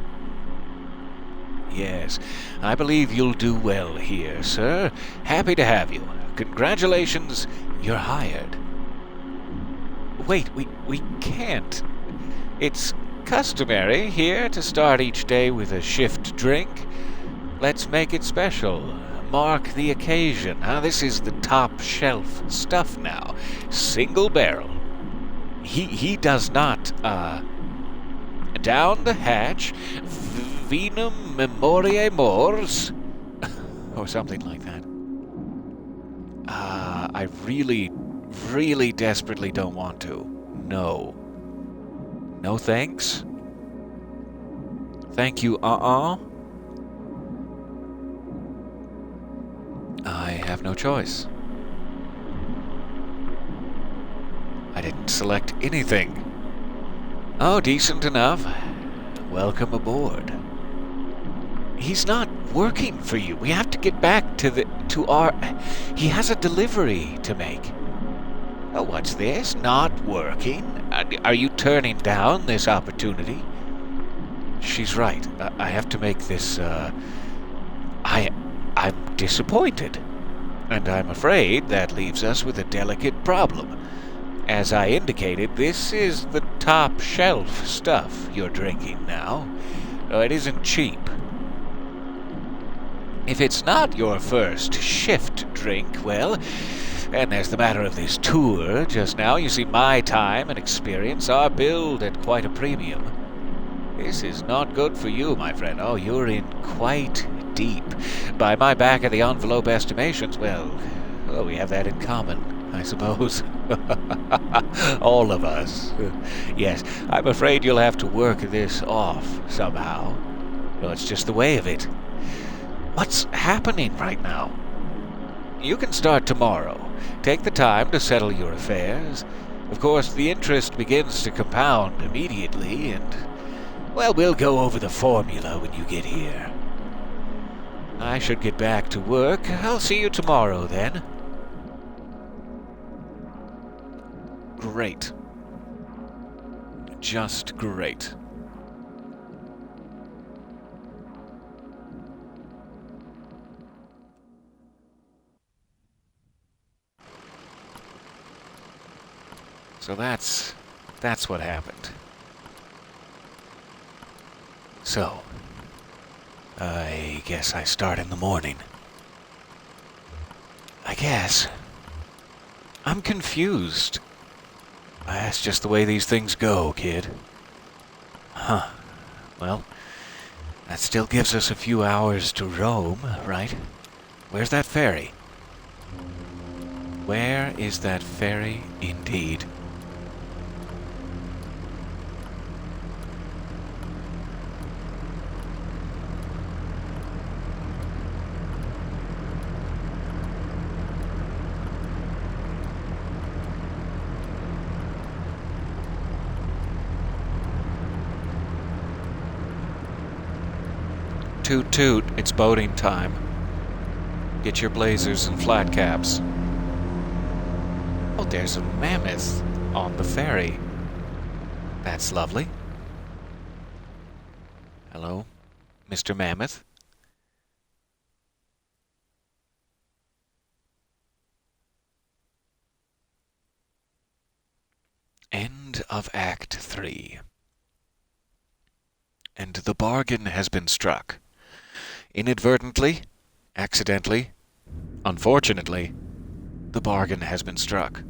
Yes, I believe you'll do well here, sir. Happy to have you. Congratulations, you're hired. Wait, we can't. It's customary here to start each day with a shift drink. Let's make it special. Mark the occasion. This is the top shelf stuff now. Single barrel. He does not, down the hatch, Venum Memoriae Mors, or something like that. I really desperately don't want to. No. No thanks? Thank you, I have no choice. I didn't select anything. Oh, decent enough. Welcome aboard. He's not working for you. We have to get back to our... He has a delivery to make. Oh, what's this? Not working? Are you turning down this opportunity? She's right. I have to make this, I'm disappointed. And I'm afraid that leaves us with a delicate problem. As I indicated, this is the top shelf stuff you're drinking now. It isn't cheap. If it's not your first shift drink, well, and there's the matter of this tour just now. You see, my time and experience are billed at quite a premium. This is not good for you, my friend. Oh, you're in quite deep. By my back-of-the-envelope estimations, well, we have that in common, I suppose. All of us. Yes, I'm afraid you'll have to work this off somehow. Well, it's just the way of it. What's happening right now? You can start tomorrow. Take the time to settle your affairs. Of course, the interest begins to compound immediately, and, well, we'll go over the formula when you get here. I should get back to work. I'll see you tomorrow, then. Great. Just great. So that's what happened. So, I guess I start in the morning. I guess. I'm confused. That's just the way these things go, kid. Huh. Well, that still gives us a few hours to roam, right? Where's that ferry? Where is that ferry indeed? Toot toot, it's boating time. Get your blazers and flat caps. Oh, there's a mammoth on the ferry. That's lovely. Hello, Mr. Mammoth. End of Act 3. And the bargain has been struck. Inadvertently, accidentally, unfortunately, the bargain has been struck.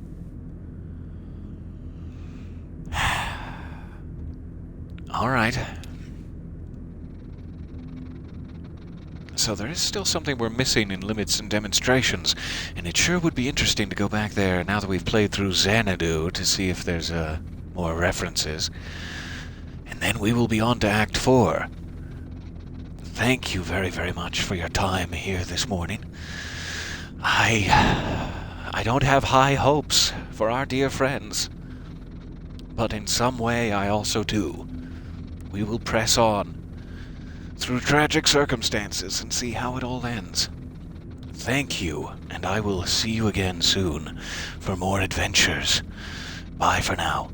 All right. So there is still something we're missing in limits and demonstrations, and it sure would be interesting to go back there now that we've played through Xanadu to see if there's more references. And then we will be on to Act 4. Thank you very, very much for your time here this morning. I don't have high hopes for our dear friends, but in some way I also do. We will press on through tragic circumstances and see how it all ends. Thank you, and I will see you again soon for more adventures. Bye for now.